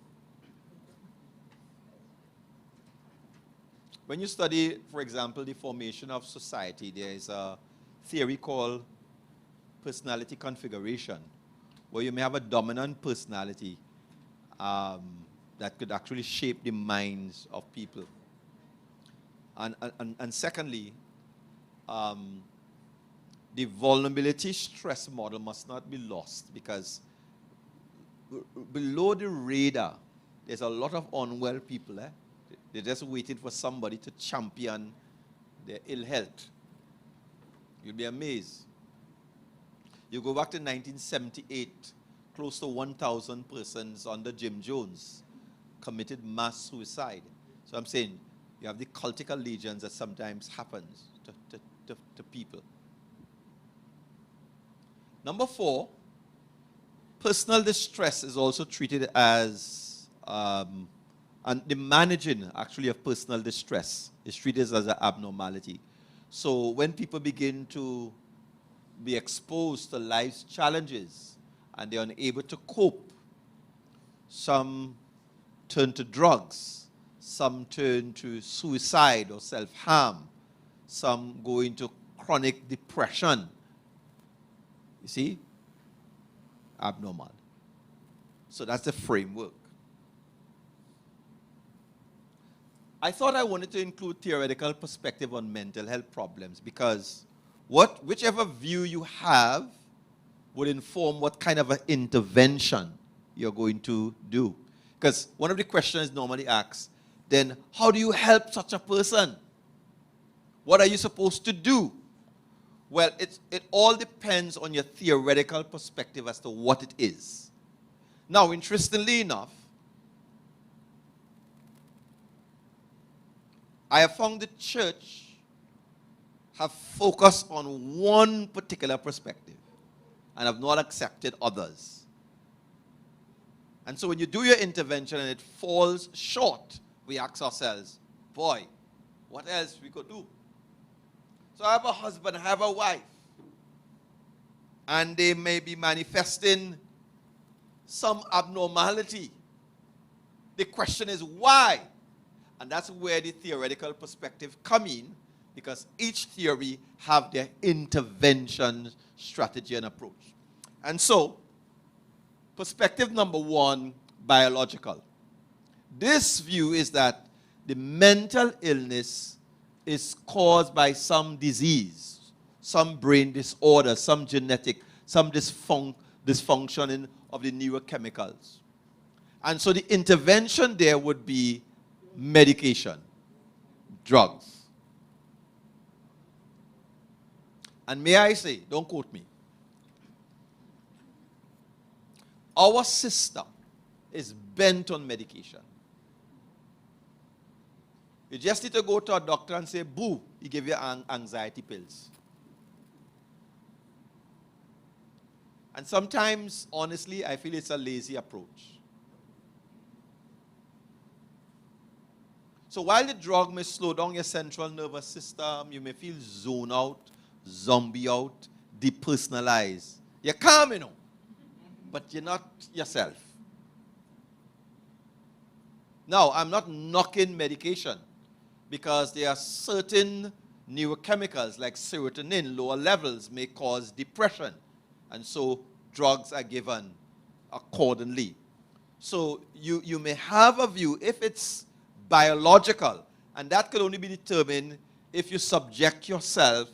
When you study, for example, the formation of society, there is a theory called personality configuration, where you may have a dominant personality that could actually shape the minds of people. And secondly, the vulnerability stress model must not be lost, because below the radar, there's a lot of unwell people. They're just waiting for somebody to champion their ill health. You'll be amazed. You go back to 1978, close to 1,000 persons under Jim Jones committed mass suicide. So I'm saying you have the cultic allegiance that sometimes happens to people. Number 4, personal distress is also treated as, and the managing actually of personal distress is treated as an abnormality. So when people begin to be exposed to life's challenges and they're unable to cope, some turn to drugs, some turn to suicide or self-harm, some go into chronic depression. You see? Abnormal. So that's the framework. I thought I wanted to include theoretical perspective on mental health problems, because whichever view you have would inform what kind of an intervention you're going to do. Because one of the questions normally asked, then how do you help such a person? What are you supposed to do? Well, it all depends on your theoretical perspective as to what it is. Now, interestingly enough, I have found the church have focused on one particular perspective and have not accepted others. And so when you do your intervention and it falls short, we ask ourselves, boy, what else we could do? So I have a husband, I have a wife, and they may be manifesting some abnormality. The question is why? And that's where the theoretical perspective come in, because each theory have their intervention strategy and approach. And so, perspective number 1, biological. This view is that the mental illness is caused by some disease, some brain disorder, some genetic, some dysfunctioning of the neurochemicals. And so the intervention there would be medication, drugs. And may I say, don't quote me, our system is bent on medication. You just need to go to a doctor and say, boo, he gave you anxiety pills. And sometimes, honestly, I feel it's a lazy approach. So while the drug may slow down your central nervous system, you may feel zone out, zombie out, depersonalized. You're calm, but you're not yourself. Now, I'm not knocking medication, because there are certain neurochemicals like serotonin, lower levels may cause depression. And so drugs are given accordingly. So you may have a view if it's biological, and that could only be determined if you subject yourself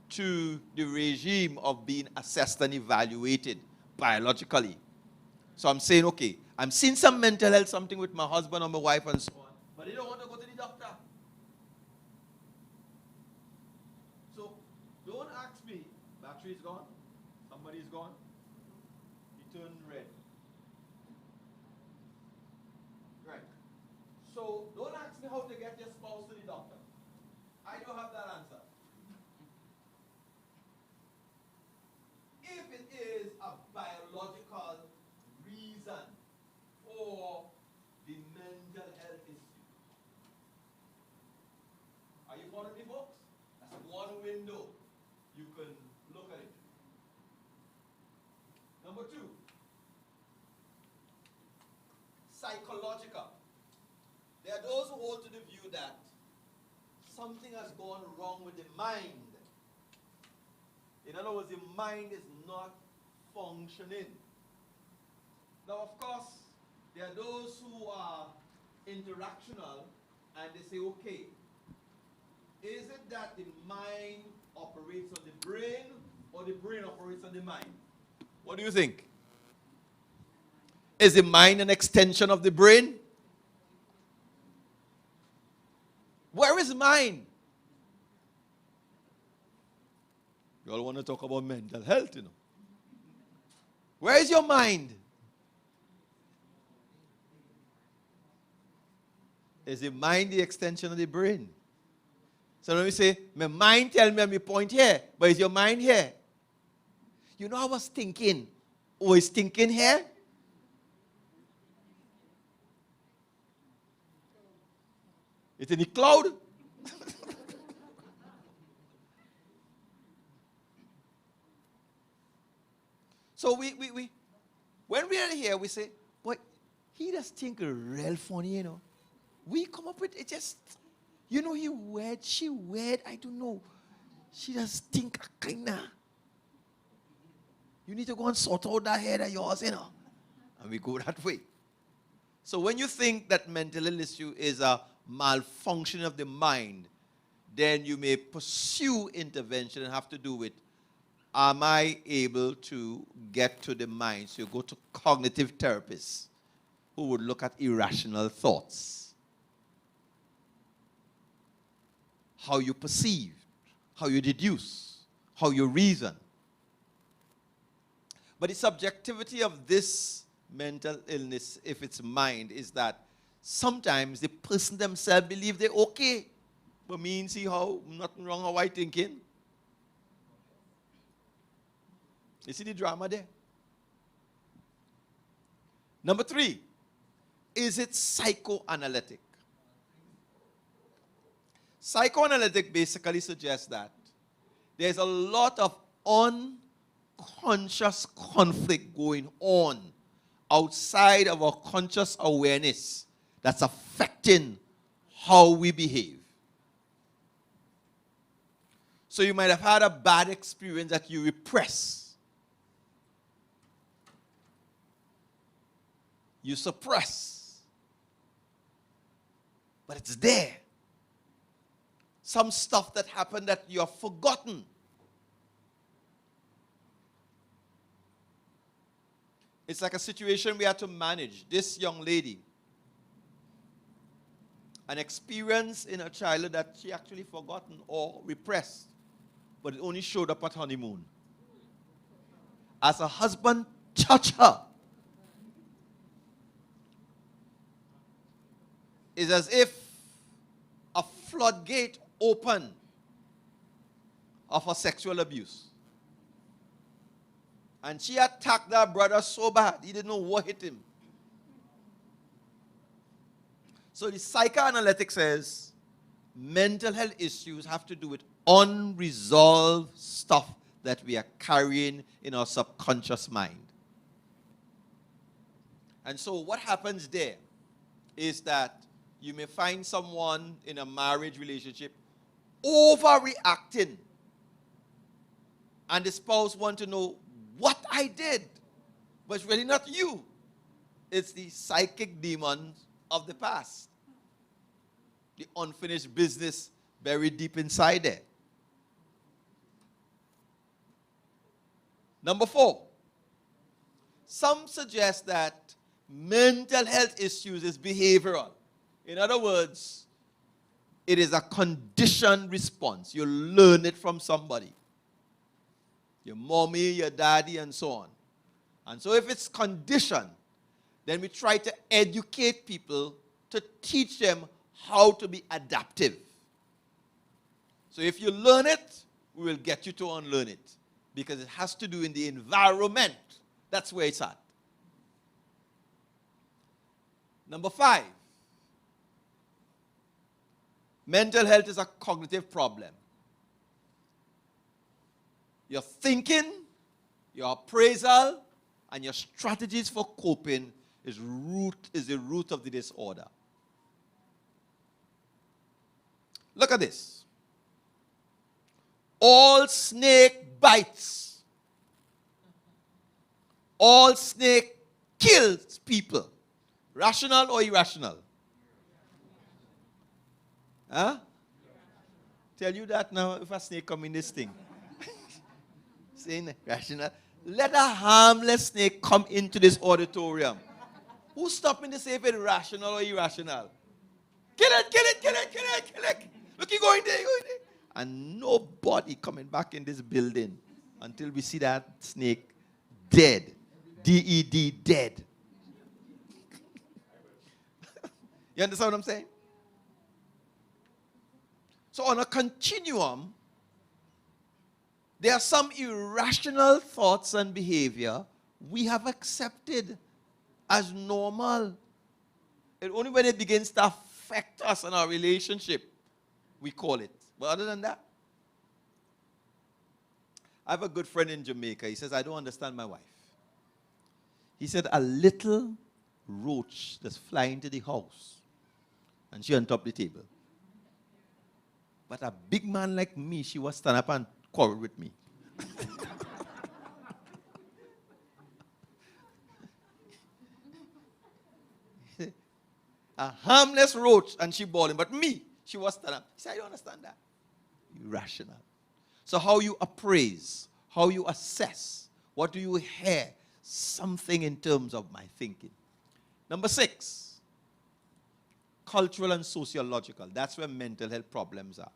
to the regime of being assessed and evaluated biologically. So I'm saying, okay, I'm seeing some mental health, something with my husband or my wife and so on, but they don't want to go to the doctor. So don't ask me, battery is gone, somebody's gone, he turned red. Right. So don't ask me how to get your spouse to the doctor. I don't have that answer. If it is a biological reason for the mental health issue. Are you following me, folks? That's one window. You can look at it. Number two, psychological. There are those who hold to the view that something has gone wrong with the mind. In other words, the mind is not functioning. Now, of course, there are those who are interactional and they say, okay, is it that the mind operates on the brain or the brain operates on the mind? What do you think? Is the mind an extension of the brain? Where is mind? You all want to talk about mental health, you know. Where is your mind? Is the mind the extension of the brain? So when we say, my mind tell me my point here, but is your mind here? You know, I was thinking. Oh, is thinking here? It's in the cloud. So when we are here, we say, boy, he just think real funny, you know. We come up with it just, you know, he weird, she weird, I don't know. She just think kinda. You need to go and sort out that head of yours, you know. And we go that way. So when you think that mental illness issue is a malfunction of the mind, then you may pursue intervention and have to do with, am I able to get to the mind? So you go to cognitive therapists who would look at irrational thoughts. How you perceive, how you deduce, how you reason. But the subjectivity of this mental illness, if it's mind, is that sometimes the person themselves believe they're okay. But me and see how nothing wrong how I thinking. You see the drama there? Number 3, is it psychoanalytic? Psychoanalytic basically suggests that there's a lot of unconscious conflict going on outside of our conscious awareness that's affecting how we behave. So you might have had a bad experience that you repress. You suppress. But it's there. Some stuff that happened that you have forgotten. It's like a situation we had to manage. This young lady, an experience in her childhood that she actually forgotten or repressed, but it only showed up at honeymoon. As her husband touched her, it's as if a floodgate opened of her sexual abuse. And she attacked that brother so bad, he didn't know what hit him. So the psychoanalytic says mental health issues have to do with unresolved stuff that we are carrying in our subconscious mind. And so what happens there is that you may find someone in a marriage relationship overreacting. And the spouse wants to know what I did. But it's really not you. It's the psychic demons of the past. The unfinished business buried deep inside there. Number 4, some suggest that mental health issues is behavioral. In other words, it is a conditioned response. You learn it from somebody. Your mommy, your daddy, and so on. And so if it's conditioned, then we try to educate people to teach them how to be adaptive. So if you learn it, we will get you to unlearn it. Because it has to do in the environment. That's where it's at. Number 5, mental health is a cognitive problem. Your thinking, your appraisal, and your strategies for coping is the root of the disorder. Look at this. All snake bites. All snake kills people. Rational or irrational? Huh? Tell you that now if a snake come in this thing. Saying rational. Let a harmless snake come into this auditorium. Who's stopping to say if it's rational or irrational? Kill it, kill it, kill it, kill it, kill it. Look, you're going there, you're going there. And nobody coming back in this building until we see that snake dead. D-E-D, dead. You understand what I'm saying? So on a continuum, there are some irrational thoughts and behavior we have accepted as normal. And only when it begins to affect us and our relationship, we call it. But other than that, I have a good friend in Jamaica. He says, I don't understand my wife. He said, a little roach that's flying to the house, and she on top of the table. But a big man like me, she was stand up and quarrel with me. A harmless roach, and she bawling. But me, she was stand up. He said, I don't understand that. Irrational. So how you appraise, how you assess, what do you hear? Something in terms of my thinking. Number 6, cultural and sociological. That's where mental health problems are.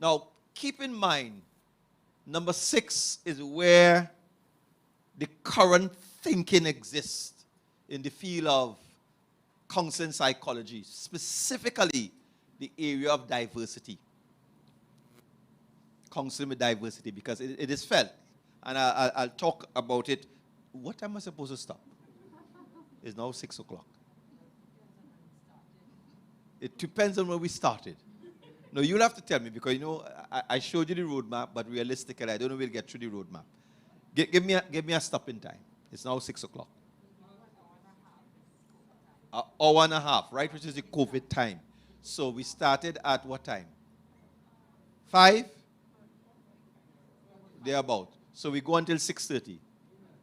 Now, keep in mind, number 6 is where the current thinking exists in the field of counseling psychology, specifically the area of diversity. Counseling with diversity, because it is felt. And I'll talk about it. What time am I supposed to stop? It's now 6 o'clock. It depends on where we started. No, you'll have to tell me, because, you know, I showed you the roadmap, but realistically, I don't know if we'll get through the roadmap. Give me a stopping time. It's now 6 o'clock. An hour and a half, right, which is the COVID time. So we started at what time? 5? Thereabout. So we go until 6:30,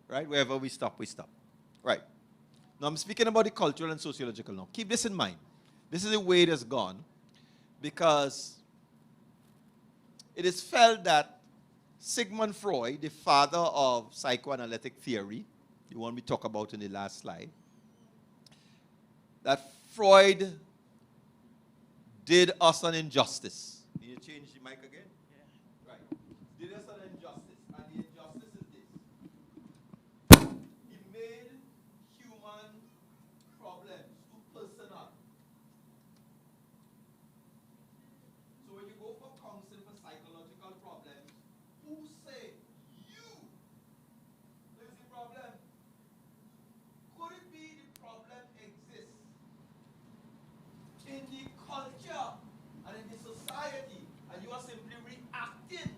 right? Wherever we stop, we stop. Right. Now I'm speaking about the cultural and sociological now. Keep this in mind. This is the way it has gone, because it is felt that Sigmund Freud, the father of psychoanalytic theory, the one we talked about in the last slide, that Freud did us an injustice. Can you change the mic again? Yeah. Right. Did us an injustice. And the injustice is this. He made human problems too personal. So when you go for counseling for psychological problems, who say you? What is the problem? Could it be the problem exists in the culture and in the society, and you are simply reacting?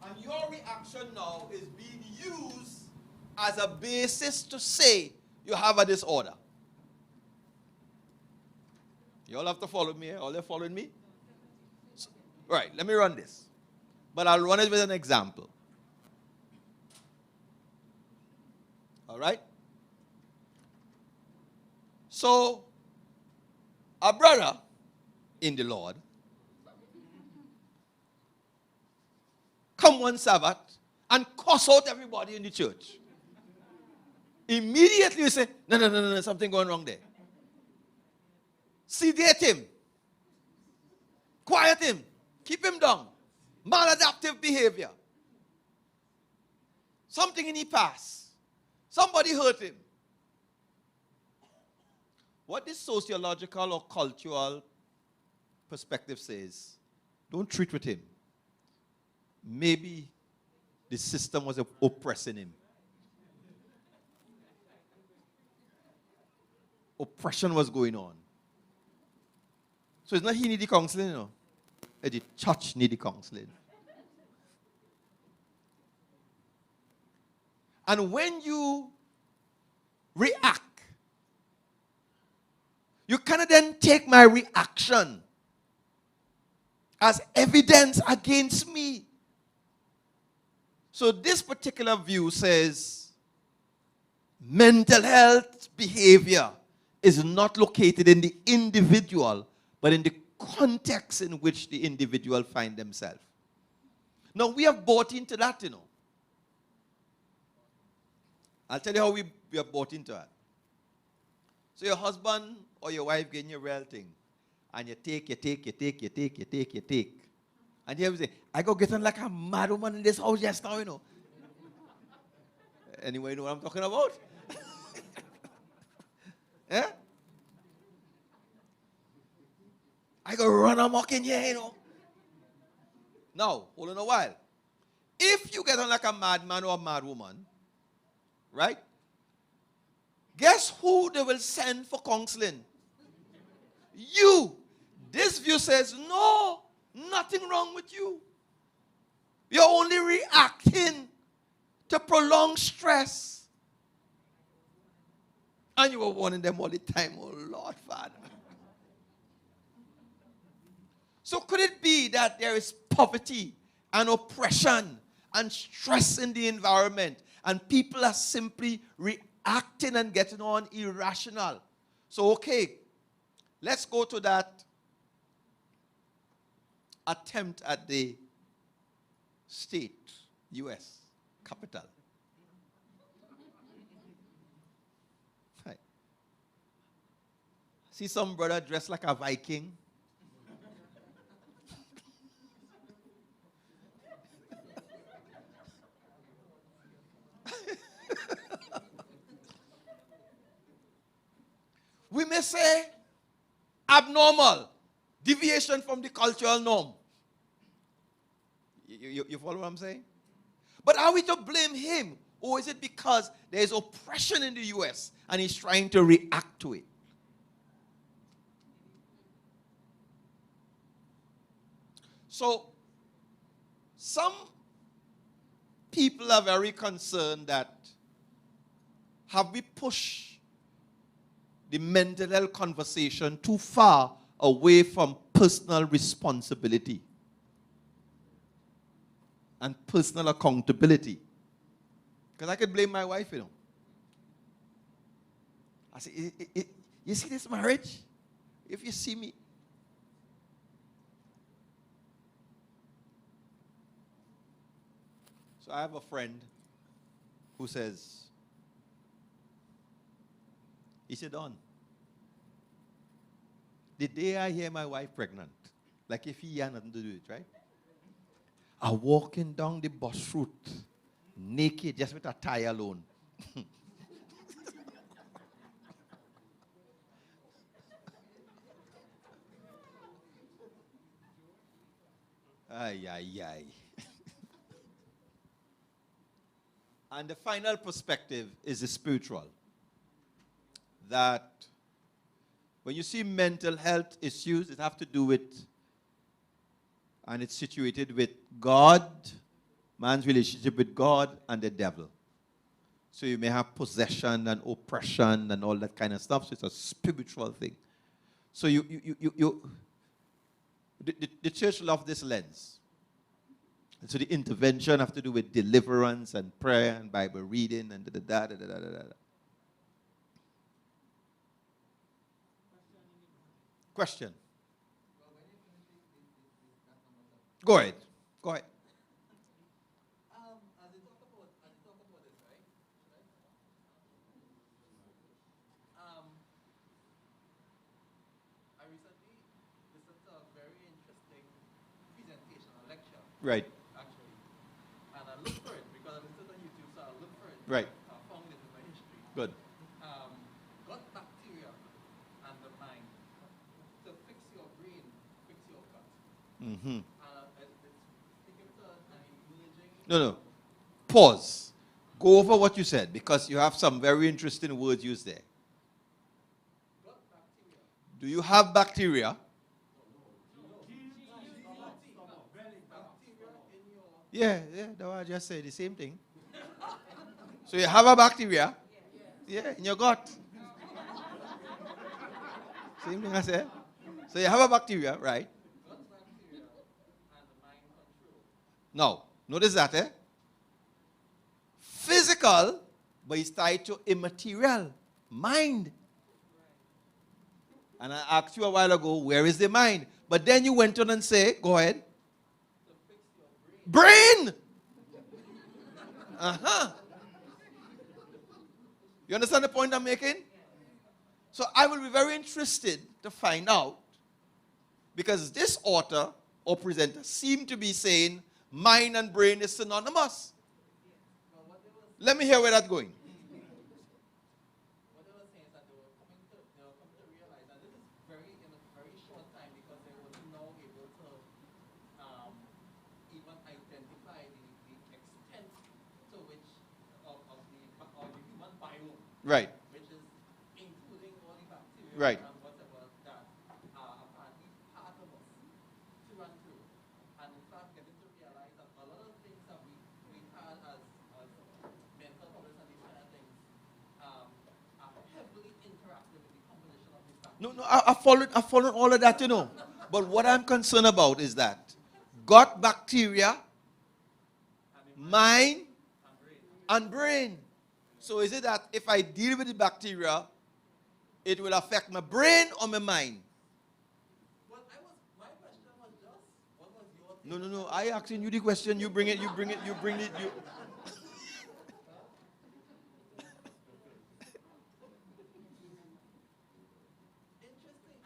And your reaction now is being used as a basis to say you have a disorder. You all have to follow me. All are following me? So, right, let me run this. But I'll run it with an example. All right? So, a brother in the Lord come one Sabbath and cuss out everybody in the church. Immediately you say, no, something going wrong there. Sedate him. Quiet him. Keep him down. Maladaptive behavior. Something in his past. Somebody hurt him. What this sociological or cultural perspective says, don't treat with him. Maybe the system was oppressing him. Oppression was going on. So it's not he need the counseling, you know. The church need the counseling. And when you react, you cannot then take my reaction as evidence against me. So this particular view says mental health behavior is not located in the individual, but in the context in which the individual find themselves. Now, we have bought into that, you know. I'll tell you how we have bought into that. So your husband or your wife getting your real thing, and you take. And you say, I go get on like a mad woman in this house just now, you know. Anyway, you know what I'm talking about? Yeah? I go run amok in here, you know. Now, hold on a while. If you get on like a madman or a mad woman, right? Guess who they will send for counseling? You. This view says, no, nothing wrong with you. You're only reacting to prolonged stress. And you were warning them all the time, oh Lord, Father. So could it be that there is poverty and oppression and stress in the environment, and people are simply reacting and getting on irrational? So, okay, let's go to that attempt at the state, U.S. capital. Right. See some brother dressed like a Viking. We may say abnormal, deviation from the cultural norm. You follow what I'm saying? But are we to blame him? Or is it because there is oppression in the U.S. and he's trying to react to it? So, some people are very concerned that have we pushed the mental health conversation too far away from personal responsibility and personal accountability? Because I could blame my wife, you know. I say, you see this marriage? If you see me. So I have a friend who says, he said, Don, the day I hear my wife pregnant, like if he had nothing to do with it, right? I'm walking down the bus route, naked, just with a tie alone. Ay, ay, ay. And the final perspective is the spiritual. That when you see mental health issues, it have to do with, and it's situated with God, man's relationship with God and the devil. So you may have possession and oppression and all that kind of stuff. So it's a spiritual thing. So the church loves this lens. And so the intervention have to do with deliverance and prayer and Bible reading and da-da-da. Question. Go ahead. Go ahead. Right. actually. And I looked for it because I listed on YouTube, so I looked for it. Right. I found it in my history. Good. Gut bacteria and the mind. To fix your brain, fix your gut. Mm-hmm. It's speaking to an emerging. No. Pause. Go over what you said because you have some very interesting words used there. Gut bacteria. Do you have bacteria? Yeah, that's what I just said, the same thing. So you have a bacteria? Yeah, in your gut. Same thing I said. So you have a bacteria, right? Gut bacteria and the mind control. Now, notice that, physical, but it's tied to immaterial, mind. And I asked you a while ago, where is the mind? But then you went on and say, go ahead. To fix your brain. Brain! Uh-huh. You understand the point I'm making? So I will be very interested to find out, because this author or presenter seemed to be saying mind and brain is synonymous. Let me hear where that's going. What they were saying is that they were coming to realize, and this is in a very short time because they were now able to even identify the extent to which of the human biome, Right. which is including all the bacteria Right. and whatever that are apparently part of us through and through. And in fact, getting to realize that a lot of things that we had as mental problems and these kind of things are heavily interactive with the composition of these bacteria. No, I followed all of that, But what I'm concerned about is that gut bacteria, mind, and brain. So is it that if I deal with the bacteria, it will affect my brain or my mind? Well, my question was just, what was your take? No. I asking you the question. You bring it. Interesting.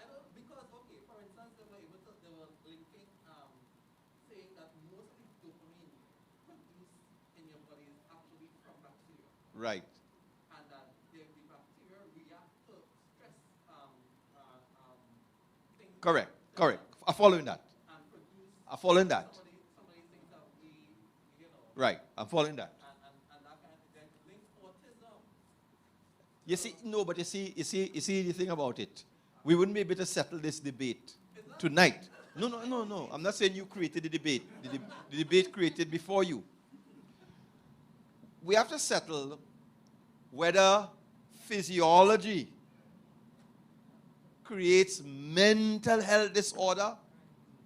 I don't, because, okay, for instance, they were linking, saying that most of the dopamine produced in your body is actually from bacteria. Right. And that the bacteria react to stress things. Correct. I'm following that. And produce I'm following that. some of these things that we Right. I'm following that. and that kind of thing. Then link autism. You see, no, but you see the thing about it. We wouldn't be able to settle this debate tonight. No. I'm not saying you created the debate. The debate created before you. We have to settle whether physiology creates mental health disorder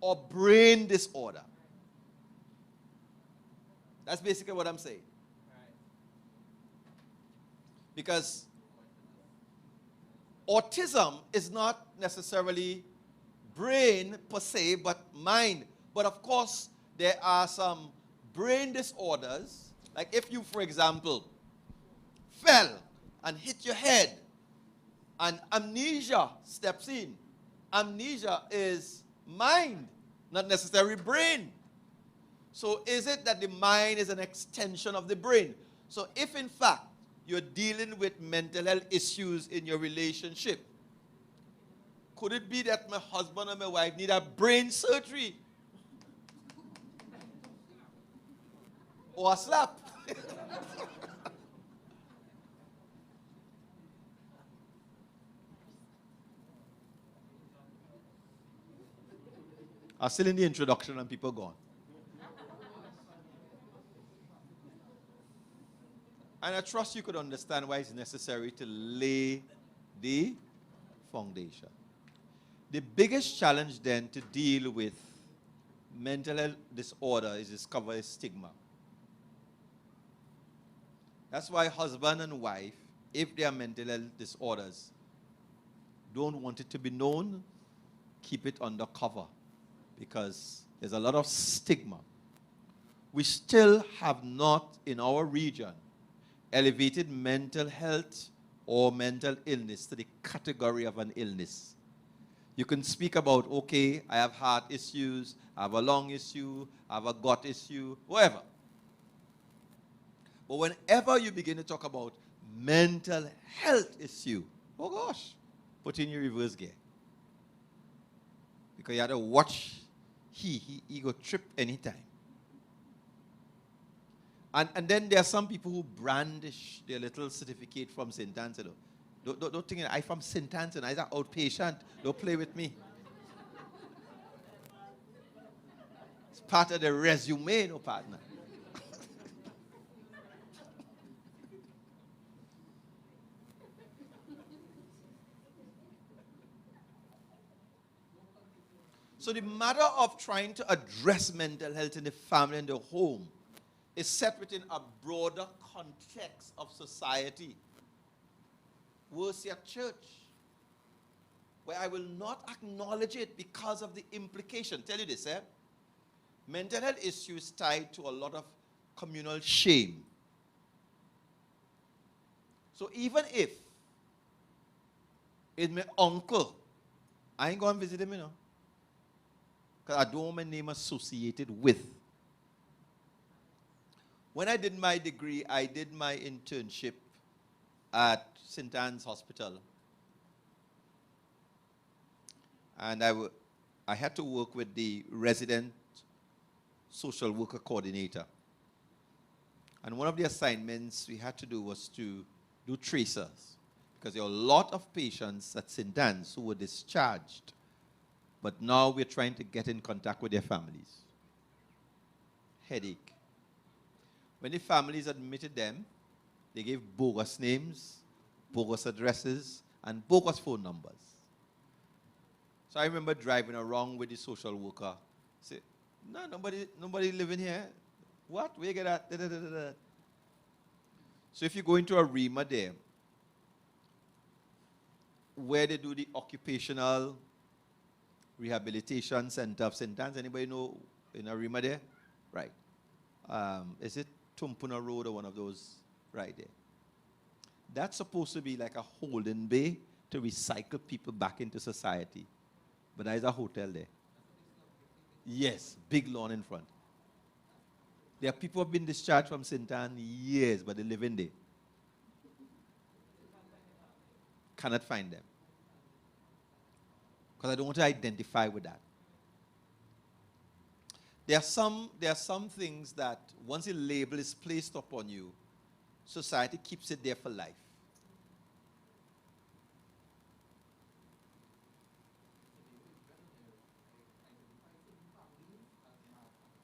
or brain disorder. That's basically what I'm saying. Because autism is not necessarily brain per se, but mind. But of course, there are some brain disorders, like if you, for example, fell and hit your head, and amnesia steps in. Amnesia is mind, not necessarily brain. So is it that the mind is an extension of the brain? So if in fact you're dealing with mental health issues in your relationship, could it be that my husband and my wife need a brain surgery? Or a slap? I'm still in the introduction and people gone. And I trust you could understand why it's necessary to lay the foundation. The biggest challenge then to deal with mental health disorder is discover stigma. That's why husband and wife, if they are mental health disorders, don't want it to be known, keep it under cover, because there's a lot of stigma. We still have not in our region elevated mental health or mental illness to the category of an illness. You can speak about, okay, I have heart issues, I have a lung issue, I have a gut issue, whatever. But whenever you begin to talk about mental health issue, oh gosh, put in your reverse gear. Because you have to watch he go trip anytime. And then there are some people who brandish their little certificate from St. Anthony. Don't think I from St. Anthony, I'm an outpatient. Don't play with me. It's part of the resume, no partner. So the matter of trying to address mental health in the family and the home is set within a broader context of society. Worse yet, church, where I will not acknowledge it because of the implication. Tell you this, mental health issues tied to a lot of communal shame. So even if it's my uncle, I ain't going to visit him, you know. Because I don't want my name associated with. When I did my degree, I did my internship at St. Anne's Hospital. And I had to work with the resident social worker coordinator. And one of the assignments we had to do was to do tracers. Because there were a lot of patients at St. Anne's who were discharged. But now we're trying to get in contact with their families. Headache. When the families admitted them, they gave bogus names, bogus addresses, and bogus phone numbers. So I remember driving around with the social worker. Say, no, nobody living here. What? Where you get that? Da, da, da, da, da. So if you go into a REMA there, where they do the occupational rehabilitation center of St. Anne's. Anybody know in Arima there? Right. Is it Tumpuna Road or one of those right there? That's supposed to be like a holding bay to recycle people back into society. But there's a hotel there. Yes, big lawn in front. There are people who have been discharged from St. Anne years, but they live in there. Cannot find them. Because I don't want to identify with that. There are some things that once a label is placed upon you, society keeps it there for life.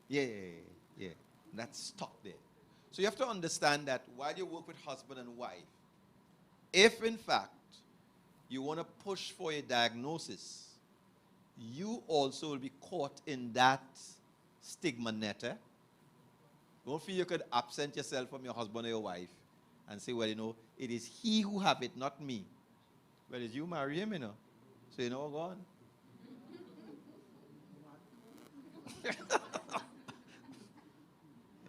Yeah. That's stuck there. So you have to understand that while you work with husband and wife, if in fact you want to push for a diagnosis, you also will be caught in that stigma net. Don't feel you could absent yourself from your husband or your wife and say, well, you know, it is he who have it, not me. Well, it's you marry him, you know. So you know, go on.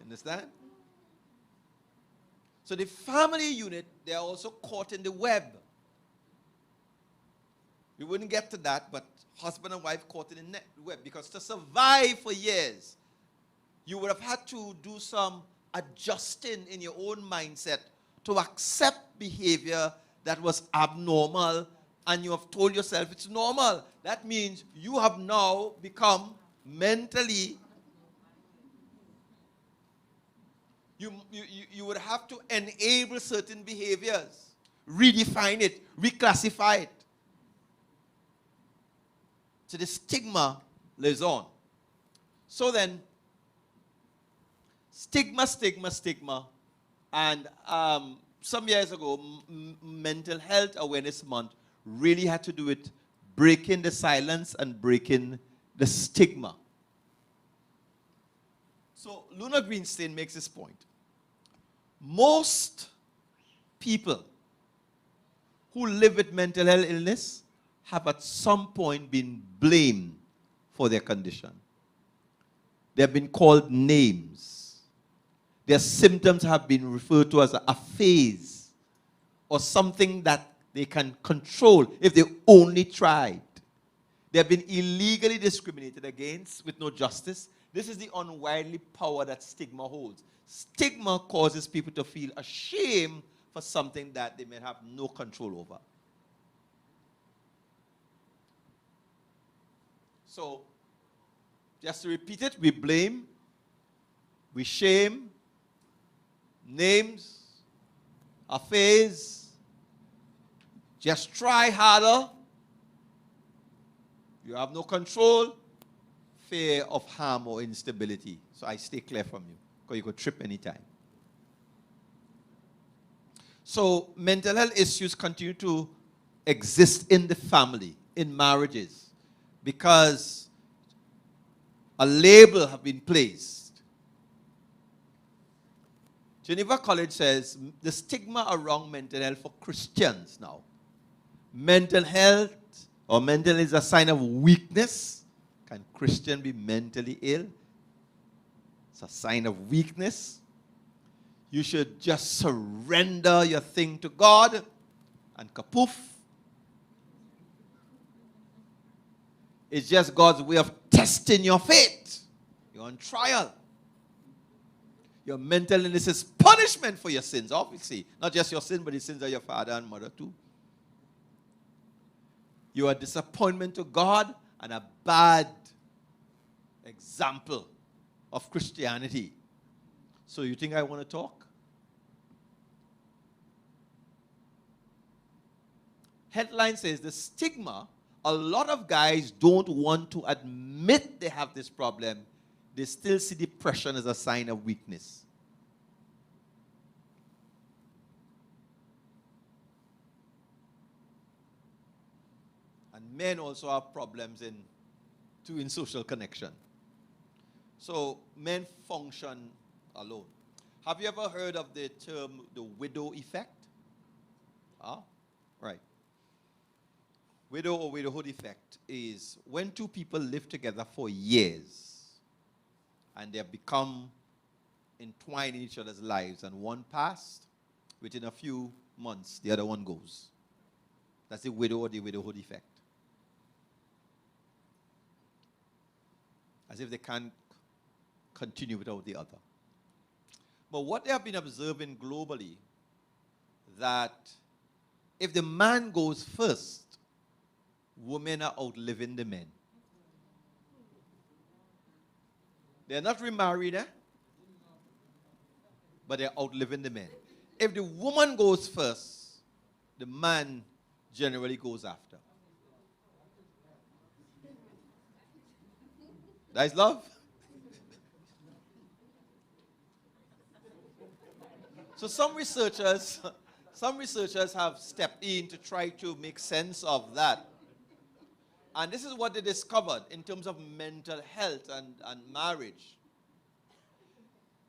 Understand? So the family unit, they are also caught in the web. We wouldn't get to that, but husband and wife caught in the web, because to survive for years, you would have had to do some adjusting in your own mindset to accept behavior that was abnormal, and you have told yourself it's normal. That means you have now become mentally, you would have to enable certain behaviors, redefine it, reclassify it. So the stigma lives on. So then, stigma. And some years ago, Mental Health Awareness Month really had to do with breaking the silence and breaking the stigma. So Luna Greenstein makes this point. Most people who live with mental health illness have at some point been blamed for their condition. They have been called names. Their symptoms have been referred to as a phase or something that they can control if they only tried. They have been illegally discriminated against with no justice. This is the unwieldy power that stigma holds. Stigma causes people to feel ashamed for something that they may have no control over. So, just to repeat it, we blame, we shame, names, affairs, just try harder. You have no control, fear of harm or instability. So I stay clear from you, because you could trip anytime. So mental health issues continue to exist in the family, in marriages, because a label has been placed. Geneva College says the stigma around mental health for Christians now. Mental health or mental is a sign of weakness. Can Christian be mentally ill? It's a sign of weakness. You should just surrender your thing to God and kapoof. It's just God's way of testing your faith. You're on trial. Your mental illness is punishment for your sins, obviously. Not just your sin, but the sins of your father and mother too. You are a disappointment to God and a bad example of Christianity. So you think I want to talk? Headline says the stigma, a lot of guys don't want to admit they have this problem. They still see depression as a sign of weakness. And men also have problems in social connection. So men function alone. Have you ever heard of the term the widow effect? Right. Widow or widowhood effect is when two people live together for years and they have become entwined in each other's lives, and one passed, within a few months, the other one goes. That's the widow or the widowhood effect. As if they can't continue without the other. But what they have been observing globally, that if the man goes first, women are outliving the men. They're not remarried, but they're outliving the men. If the woman goes first, the man generally goes after. That is love. So some researchers have stepped in to try to make sense of that. And this is what they discovered in terms of mental health and marriage.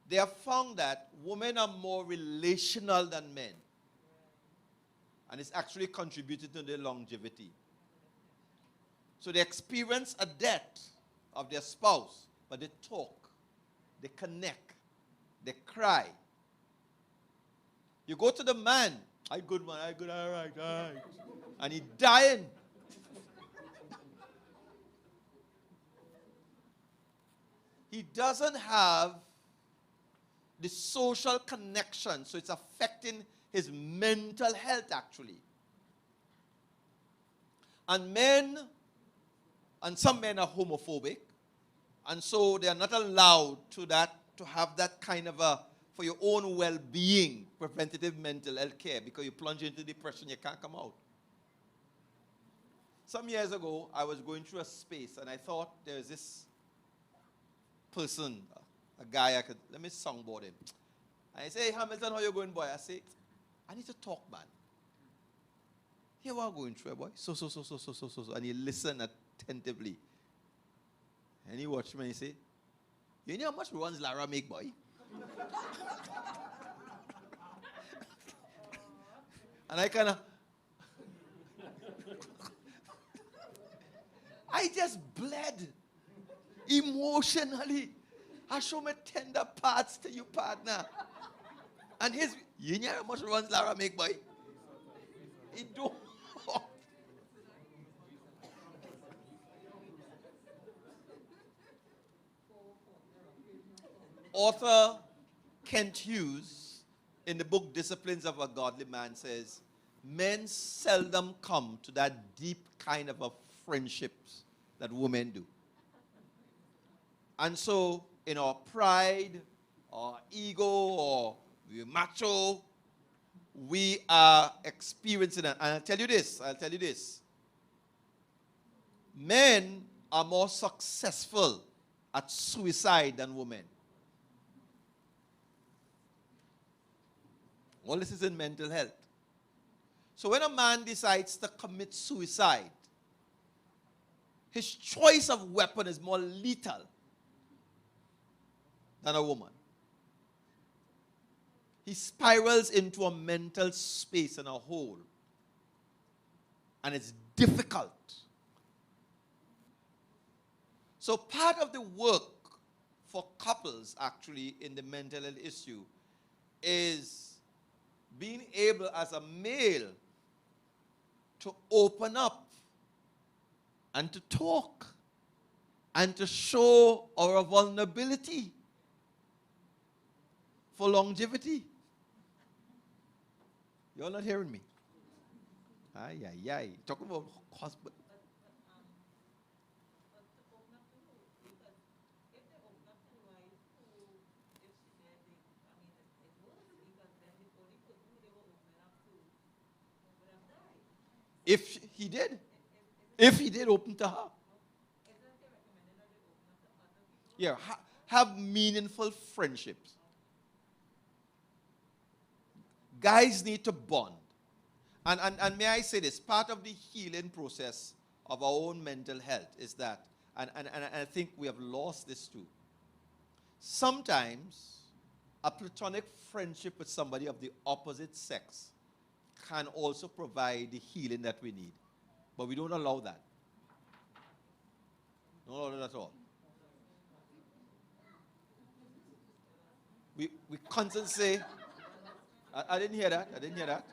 They have found that women are more relational than men. And it's actually contributed to their longevity. So they experience a death of their spouse, but they talk, they connect, they cry. You go to the man, I good man, I good, all right. And he dying. He doesn't have the social connection, so it's affecting his mental health actually. And some men are homophobic, and so they are not allowed to have that kind of for your own well-being, preventative mental health care, because you plunge into depression, you can't come out. Some years ago, I was going through a space, and I thought there's this person, a guy, let me songboard him. And I say, hey, Hamilton, how you going, boy? I say, I need to talk, man. Here what I'm going through, boy. So. And he listened attentively. And he watched me and he said, you know how much runs Lara make, boy? And I kind of, I just bled emotionally. I show my tender parts to you, partner. And you know how much runs Lara make, boy? He don't. author Kent Hughes, in the book Disciplines of a Godly Man, says, men seldom come to that deep kind of a friendships that women do. And so, in our pride, our ego, or we're macho, we are experiencing it. And I'll tell you this. Men are more successful at suicide than women. All this is in mental health. So when a man decides to commit suicide, his choice of weapon is more lethal than a woman. He spirals into a mental space and a hole. And it's difficult. So part of the work for couples actually in the mental health issue is being able as a male to open up and to talk and to show our vulnerability for longevity. You're not hearing me. Ay, ay, ay. Talking about husband. If he did open to her. Yeah, have meaningful friendships. Guys need to bond. And may I say this, part of the healing process of our own mental health is that, and I think we have lost this too. Sometimes a platonic friendship with somebody of the opposite sex can also provide the healing that we need. But we don't allow that. Don't allow that at all. We constantly say, I didn't hear that. I didn't hear that.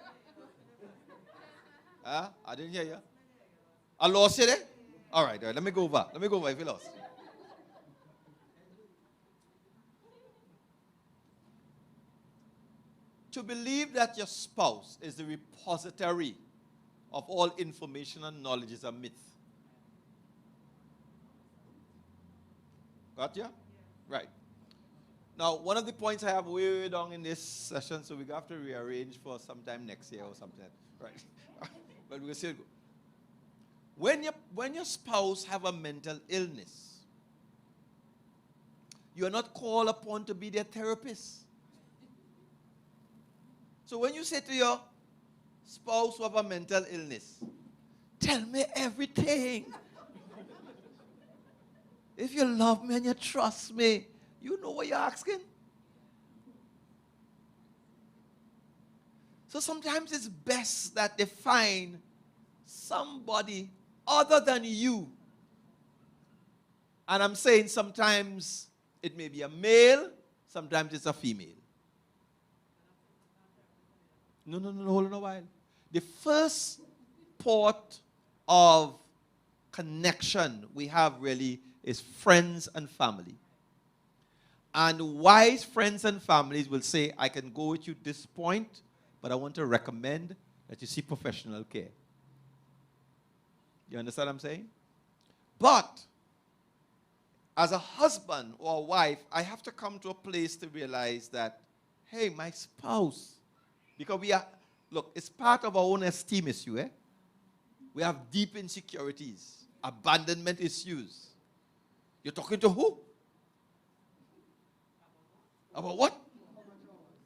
I didn't hear you. I lost you there? All right, let me go over. Let me go over if you lost. To believe that your spouse is the repository of all information and knowledge is a myth. Got you? Right. Now, one of the points I have way down in this session, so we have to rearrange for sometime next year or something. Right. But we'll still go. When your spouse have a mental illness, you are not called upon to be their therapist. So when you say to your spouse who have a mental illness, tell me everything. If you love me and you trust me, you know what you're asking. So sometimes it's best that they find somebody other than you. And I'm saying sometimes it may be a male, sometimes it's a female. No, hold on a while. The first port of connection we have really is friends and family. And wise friends and families will say, I can go with you at this point, but I want to recommend that you seek professional care. You understand what I'm saying? But as a husband or a wife, I have to come to a place to realize that, hey, my spouse, because it's part of our own esteem issue, eh? We have deep insecurities, abandonment issues. You're talking to who? About what?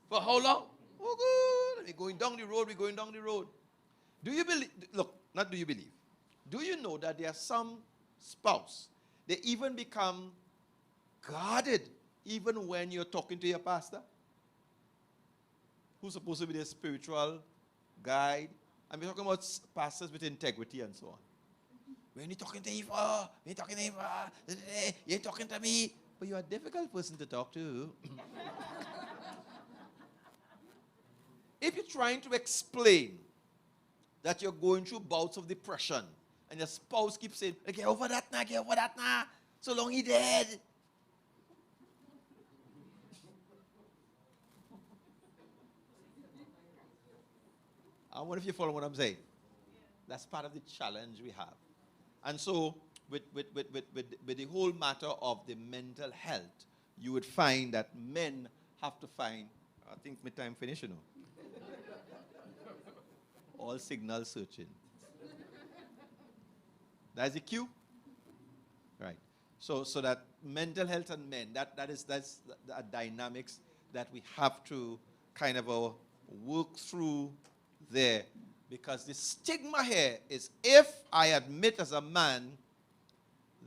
For how long? Oh, good. We're going down the road. Do you believe, look, not do you believe. Do you know that there are some spouse, they even become guarded even when you're talking to your pastor? Who's supposed to be their spiritual guide? And we're talking about pastors with integrity and so on. When you're talking to Eva, you're talking to me, but you're a difficult person to talk to. If you're trying to explain that you're going through bouts of depression, and your spouse keeps saying, get over that now, so long he dead. wonder if you follow what I'm saying. That's part of the challenge we have. And so, with the whole matter of the mental health, you would find that men have to find, I think my time finished, you know. All signal searching. That's the cue. Right. So that mental health and men, that's the dynamics that we have to kind of work through there. Because the stigma here is, if I admit as a man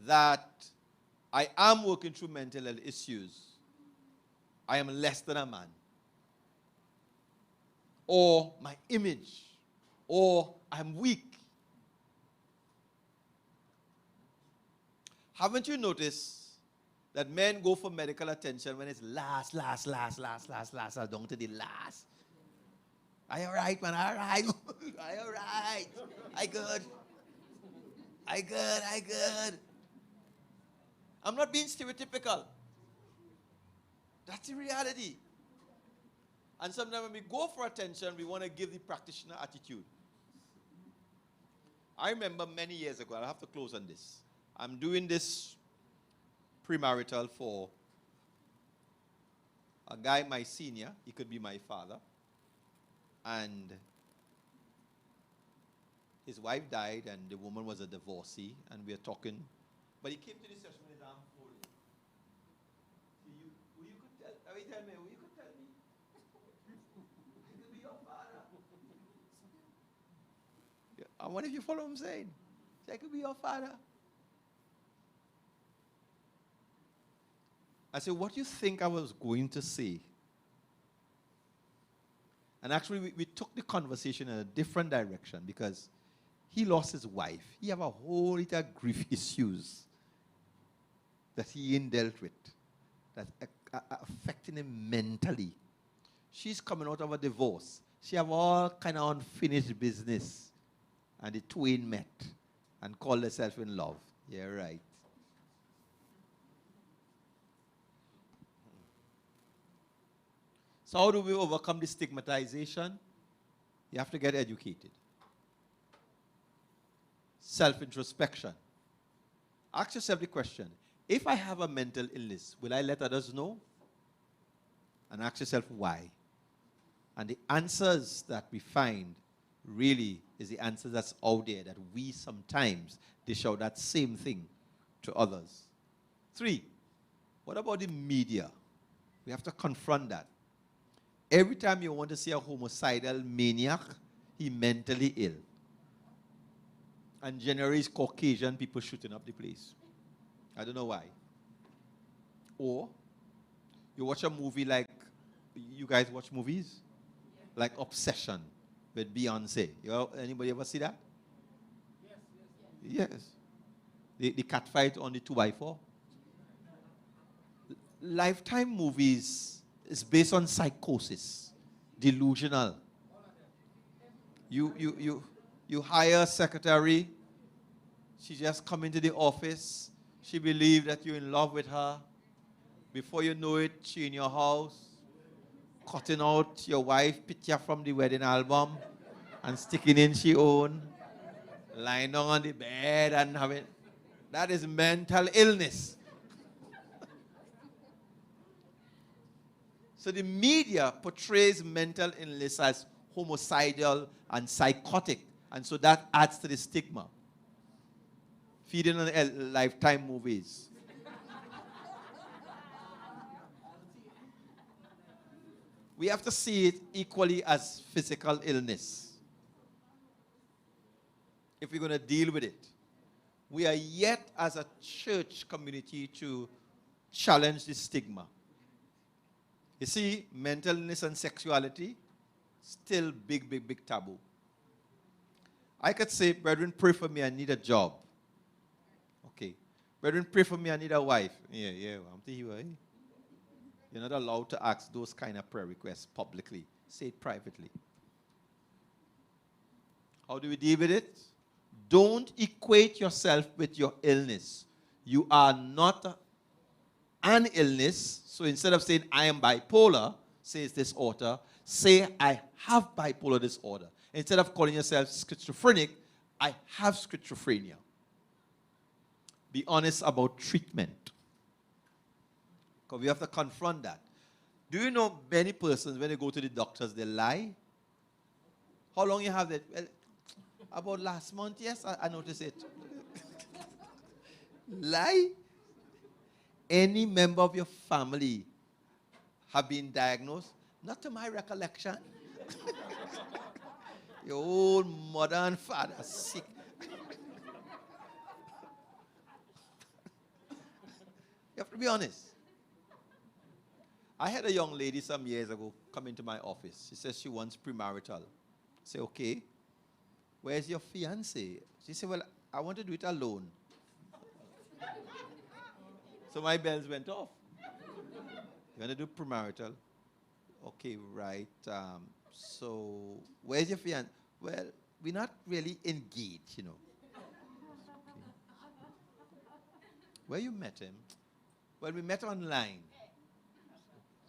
that I am working through mental health issues, I am less than a man. Or my image, or I'm weak. Haven't you noticed that men go for medical attention when it's last, down to the last? Are you all right, man? All right. Are you all right? I good. I'm not being stereotypical. That's the reality. And sometimes when we go for attention, we want to give the practitioner attitude. I remember many years ago, I'll have to close on this. I'm doing this premarital for a guy, my senior. He could be my father. And his wife died, and the woman was a divorcee, and we were talking. But he came to the session with his arm folded. So you could tell, I mean, tell me, you could tell me. I could be your father. Yeah, I wonder if you follow what I'm saying. I could be your father. I said, what do you think I was going to say? And actually, we took the conversation in a different direction because he lost his wife. He have a whole lot of grief issues that he ain't dealt with, that affecting him mentally. She's coming out of a divorce. She have all kind of unfinished business. And the twain met and called themselves in love. Yeah, right. So how do we overcome the stigmatization? You have to get educated. Self-introspection. Ask yourself the question, if I have a mental illness, will I let others know? And ask yourself why. And the answers that we find really is the answer that's out there, that we sometimes dish out that same thing to others. 3, what about the media? We have to confront that. Every time you want to see a homicidal maniac, he's mentally ill. And generally it's Caucasian people shooting up the place. I don't know why. Or you watch a movie like, you guys watch movies? Yeah. Like Obsession with Beyonce. Anybody ever see that? Yes. The cat fight on the 2x4. Lifetime movies is based on psychosis, delusional. You hire a secretary. She just come into the office. She believes that you're in love with her. Before you know it, she in your house, cutting out your wife picture from the wedding album and sticking in she own, lying down on the bed and having. That is mental illness. So the media portrays mental illness as homicidal and psychotic. And so that adds to the stigma. Feeding on Lifetime movies. We have to see it equally as physical illness. If we're going to deal with it. We are yet as a church community to challenge the stigma. You see, mental illness and sexuality, still big taboo. I could say, brethren, pray for me, I need a job. Okay. Brethren, pray for me, I need a wife. Yeah, I'm telling you, you're not allowed to ask those kind of prayer requests publicly. Say it privately. How do we deal with it? Don't equate yourself with your illness. You are not an illness. So instead of saying, I am bipolar, says this author, say, I have bipolar disorder. Instead of calling yourself schizophrenic, I have schizophrenia. Be honest about treatment. Because we have to confront that. Do you know many persons, when they go to the doctors, they lie? How long you have that? Well, about last month, yes, I noticed it. Lie? Any member of your family have been diagnosed? Not to my recollection. Your old mother and father are sick. You have to be honest. I had a young lady some years ago come into my office. She says she wants premarital. I say, okay, where's your fiancé? She said, well, I want to do it alone. So my bells went off. You want to do premarital? Okay, right. So where's your fiancé? Well, we're not really engaged, you know. Okay. Where you met him? Well, we met online.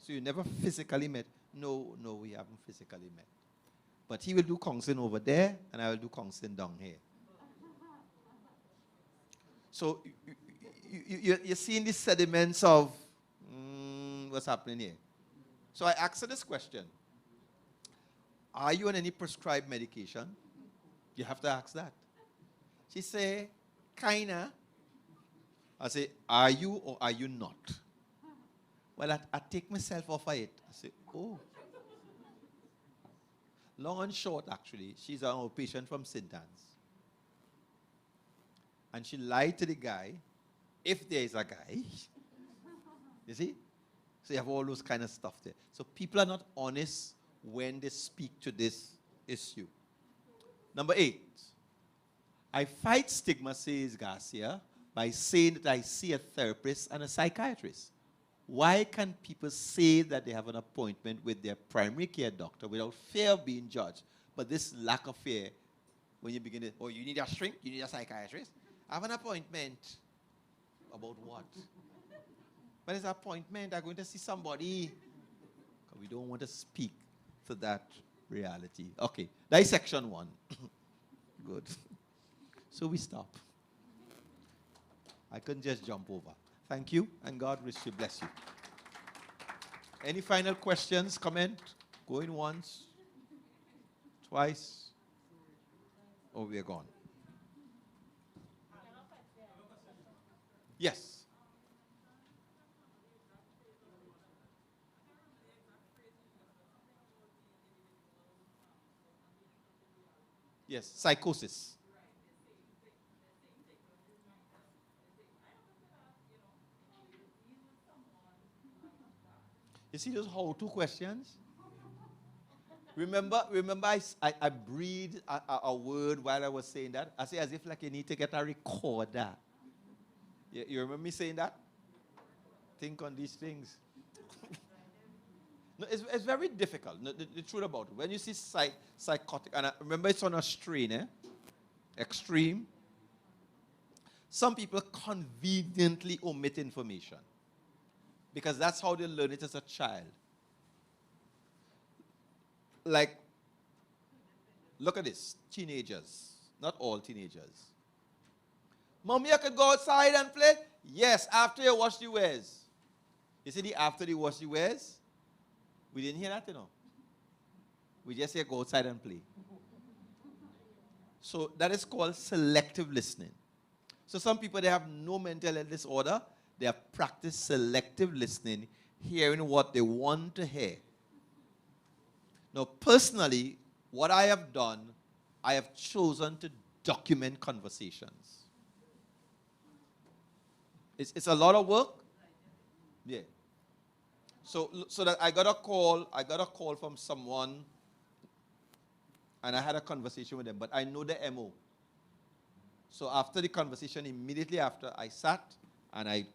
So you never physically met? No, we haven't physically met. But he will do counseling over there, and I will do counseling down here. So you're seeing the sediments of what's happening here. So I asked her this question. Are you on any prescribed medication? You have to ask that. She say, kinda. I say, are you or are you not? Well, I take myself off of it. I say, oh. Long and short, actually, she's an outpatient from St. Anne's. And she lied to the guy, if there is a guy. You see? So you have all those kind of stuff there. So people are not honest when they speak to this issue. Number 8. I fight stigma, says Garcia, by saying that I see a therapist and a psychiatrist. Why can people say that they have an appointment with their primary care doctor without fear of being judged? But this lack of fear, when you begin to, oh, you need a shrink, you need a psychiatrist. I have an appointment. About what? But it's an appointment, I'm going to see somebody. We don't want to speak to that reality. Okay, dissection 1. Good. So we stop. I couldn't just jump over. Thank you, and God richly bless you. Any final questions, comment? Going once, twice, or we are gone? Yes. Yes, psychosis. You see those how-to questions? Remember I breathed a word while I was saying that? I say as if like you need to get a recorder. You remember me saying that? Think on these things. No, it's very difficult. No, the truth about it. When you see psychotic, and I remember it's on a strain, extreme. Some people conveniently omit information because that's how they learn it as a child. Like, look at this. Teenagers. Not all teenagers. Mommy, I could go outside and play? Yes, after you wash the wares. You see the after you wash the wares? We didn't hear that, you know. We just say go outside and play. So that is called selective listening. So some people, they have no mental health disorder. They have practiced selective listening, hearing what they want to hear. Now, personally, what I have done, I have chosen to document conversations. It's a lot of work. Yeah. So that I got a call from someone, and I had a conversation with them, but I know the MO. So after the conversation, immediately after, I sat and I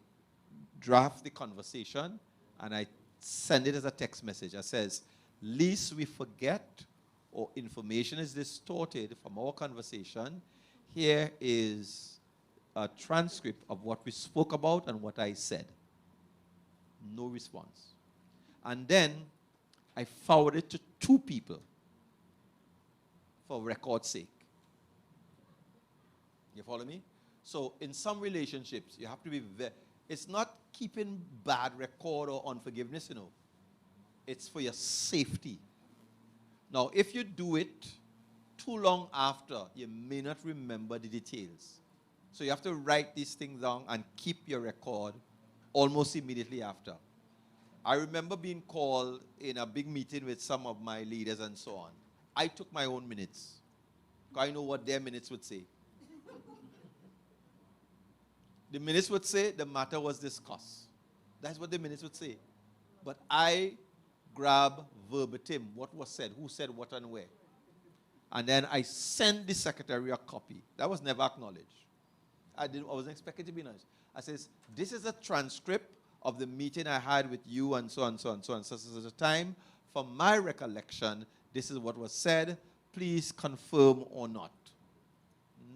draft the conversation and I send it as a text message. I says, lest we forget or information is distorted from our conversation, here is a transcript of what we spoke about and what I said. No response. And then I forwarded it to 2 people. for record's sake. You follow me? So in some relationships, you have to be it's not keeping bad record or unforgiveness, you know. It's for your safety. Now, if you do it too long after, you may not remember the details. So you have to write these things down and keep your record almost immediately after. I remember being called in a big meeting with some of my leaders and so on. I took my own minutes, because I know what their minutes would say. The minutes would say the matter was discussed. That's what the minutes would say. But I grab verbatim what was said, who said what and where. And then I sent the secretary a copy. That was never acknowledged. I wasn't expected to be nice. I says, this is a transcript of the meeting I had with you and so on, so on, so on. So at the time, from my recollection, this is what was said. Please confirm or not.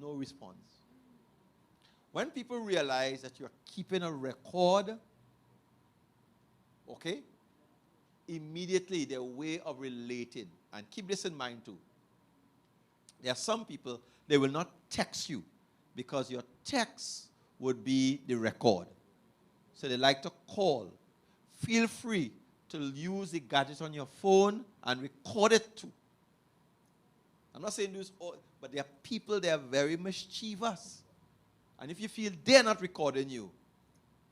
No response. When people realize that you're keeping a record, okay, immediately their way of relating, and keep this in mind too. There are some people, they will not text you because your text would be the record. So they like to call. Feel free to use the gadget on your phone and record it too. I'm not saying this, but there are people, they are very mischievous. And if you feel they're not recording you,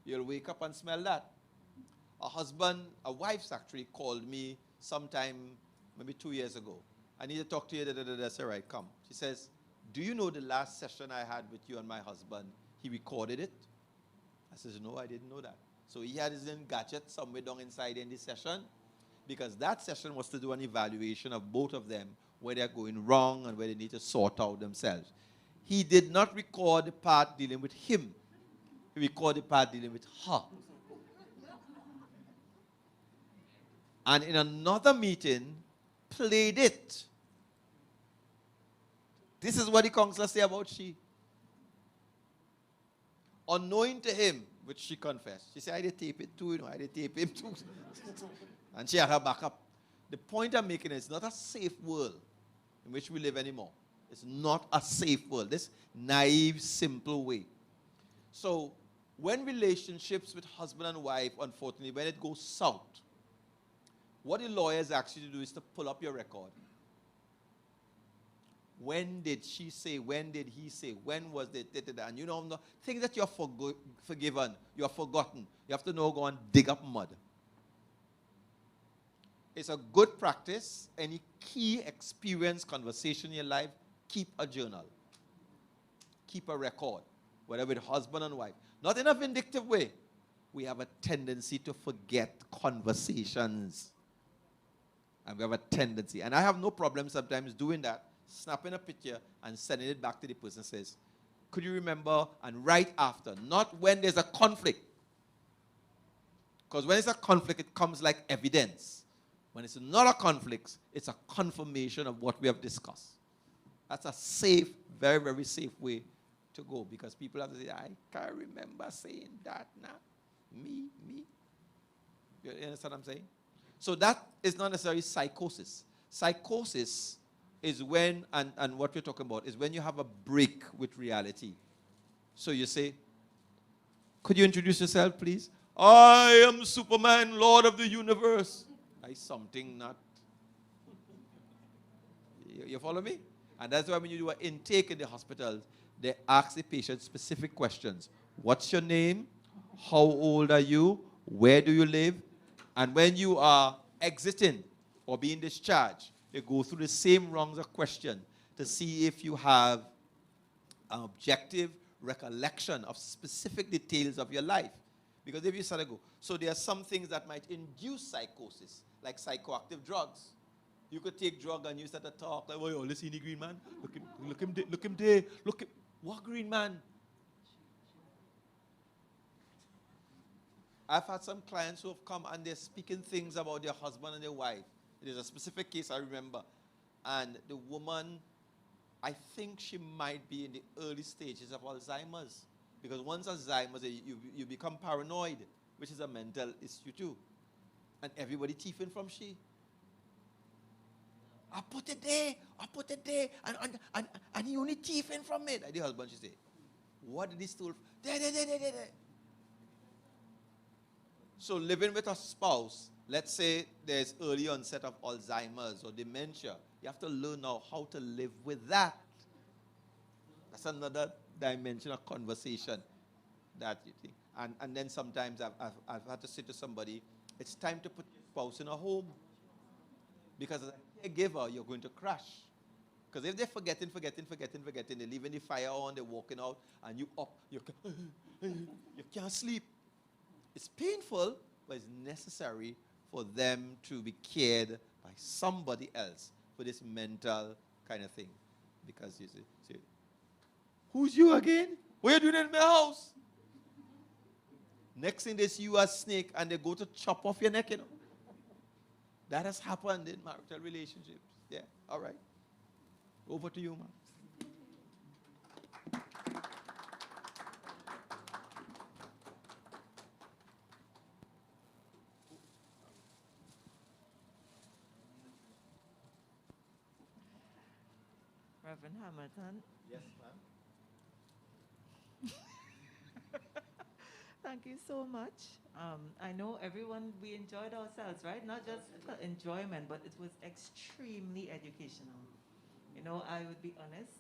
you'll wake up and smell that. A wife's actually called me sometime, maybe 2 years ago. I need to talk to you. I said, right, come. She says, do you know the last session I had with you and my husband? He recorded it. I says, no, I didn't know that. So he had his own gadget somewhere down inside in this session, because that session was to do an evaluation of both of them, where they're going wrong and where they need to sort out themselves. He did not record the part dealing with him. He recorded the part dealing with her. And in another meeting, played it. This is what the counselor say about she. Unknowing to him, which she confessed. She said, I did tape it too, you know, I did tape him too. And she had her backup. The point I'm making is, it's not a safe world in which we live anymore. It's not a safe world. This naive, simple way. So, when relationships with husband and wife, unfortunately, when it goes south, what the lawyers ask you to do is to pull up your record. When did she say? When did he say? When was it? And you know, things that you're forgiven, you're forgotten. You have to now go and dig up mud. It's a good practice. Any key experience, conversation in your life, keep a journal. Keep a record, whether with husband and wife. Not in a vindictive way. We have a tendency to forget conversations. And we have a tendency. And I have no problem sometimes doing that, snapping a picture and sending it back to the person and says, could you remember? And right after, not when there's a conflict. Because when it's a conflict, it comes like evidence. When it's not a conflict, it's a confirmation of what we have discussed. That's a safe, very, very safe way to go, because people have to say, I can't remember saying that now. Me. You understand what I'm saying? So that is not necessarily psychosis. Psychosis is when, and what we're talking about, is when you have a break with reality. So you say, could you introduce yourself, please? I am Superman, Lord of the universe. I something not. You follow me? And that's why when you do an intake in the hospital, they ask the patient specific questions. What's your name? How old are you? Where do you live? And when you are exiting or being discharged, they go through the same rounds of question to see if you have an objective recollection of specific details of your life. Because if you start to go, so there are some things that might induce psychosis, like psychoactive drugs. You could take drug and you start to talk like, oh, yo, listen, the green man. Look him there. What green man? I've had some clients who have come and they're speaking things about their husband and their wife. There's a specific case I remember. And the woman, I think she might be in the early stages of Alzheimer's. Because once Alzheimer's, you become paranoid, which is a mental issue too. And everybody teething from she. I put it there, and he only thieving from it. And the husband, she say, what did he steal? There. So living with a spouse, let's say there's early onset of Alzheimer's or dementia, you have to learn now how to live with that. That's another dimension of conversation that you think. And then sometimes I've had to say to somebody, it's time to put your spouse in a home. Because as a caregiver, you're going to crash. Because if they're forgetting, they're leaving the fire on, they're walking out, and you can't sleep. It's painful, but it's necessary for them to be cared by somebody else for this mental kind of thing. Because you say, who's you again? What are you doing in my house? Next thing they see you as snake and they go to chop off your neck, you know. That has happened in marital relationships. Yeah, all right. Over to you, man. Reverend Hamilton. Yes, ma'am. Thank you so much. I know everyone, we enjoyed ourselves, right? Not just enjoyment, but it was extremely educational. You know, I would be honest.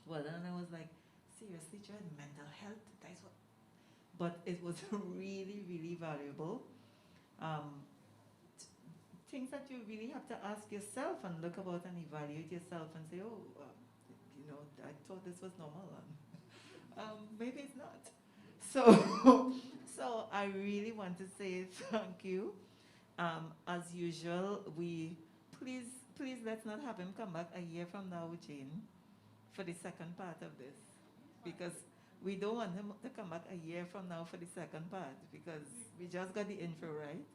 Well, then I was like, seriously, Jared, mental health? That's what. But it was really, really valuable. Things that you really have to ask yourself and look about and evaluate yourself and say, oh, you know, I thought this was normal. Maybe it's not. So I really want to say thank you. As usual, please let's not have him come back a year from now, Jane, for the second part of this. Because we don't want him to come back a year from now for the second part, because we just got the intro, right?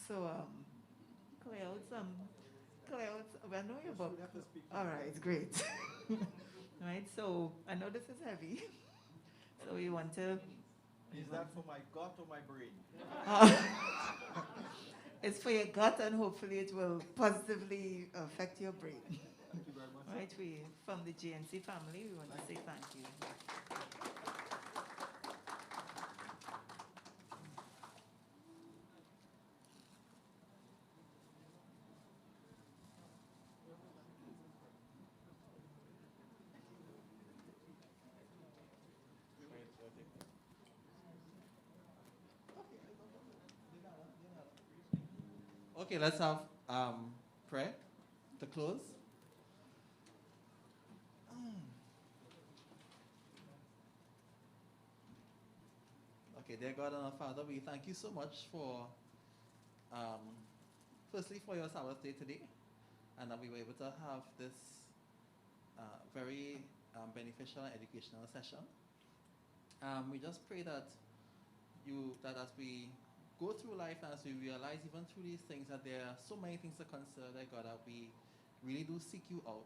So, clear out, I know your book. All right, great. Right, so I know this is heavy. So we want to... Is that for my gut or my brain? It's for your gut, and hopefully it will positively affect your brain. Thank you very much. Right, we, from the GNC family, we want to say thank you. Okay, let's have prayer to close. Okay, dear God and our Father, we thank you so much for, firstly, for your Sabbath day today, and that we were able to have this very beneficial and educational session. We just pray that that as we go through life and as we realize even through these things that there are so many things to consider, that God, that we really do seek you out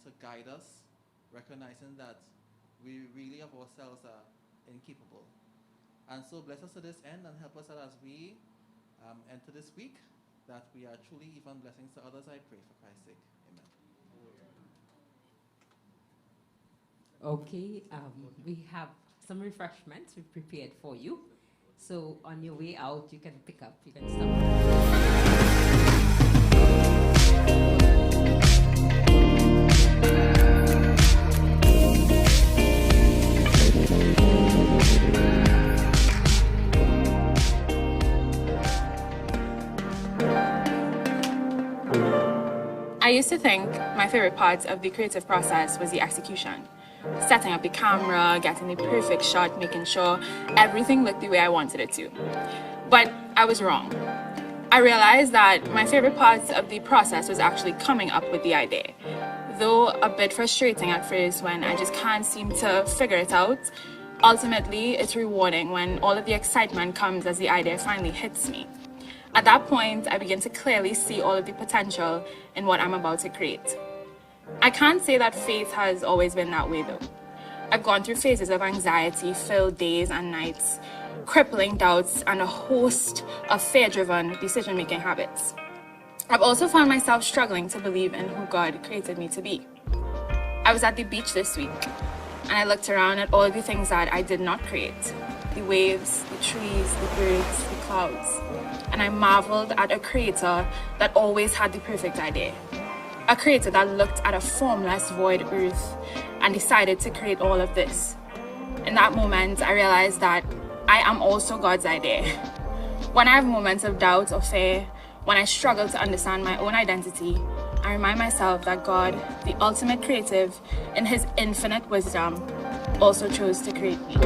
to guide us, recognizing that we really of ourselves are incapable. And so bless us to this end and help us that as we enter this week, that we are truly even blessings to others, I pray for Christ's sake. Amen. Okay, we have some refreshments we've prepared for you. So on your way out, you can pick up, you can stop. I used to think my favorite part of the creative process was the execution. Setting up the camera, getting the perfect shot, making sure everything looked the way I wanted it to. But I was wrong. I realized that my favorite part of the process was actually coming up with the idea. Though a bit frustrating at first when I just can't seem to figure it out, ultimately it's rewarding when all of the excitement comes as the idea finally hits me. At that point, I begin to clearly see all of the potential in what I'm about to create. I can't say that faith has always been that way though. I've gone through phases of anxiety-filled days and nights, crippling doubts, and a host of fear-driven decision-making habits. I've also found myself struggling to believe in who God created me to be. I was at the beach this week, and I looked around at all the things that I did not create. The waves, the trees, the birds, the clouds. And I marveled at a creator that always had the perfect idea. A creator that looked at a formless void earth and decided to create all of this. In that moment, I realized that I am also God's idea. When I have moments of doubt or fear, when I struggle to understand my own identity, I remind myself that God, the ultimate creative, in his infinite wisdom, also chose to create me.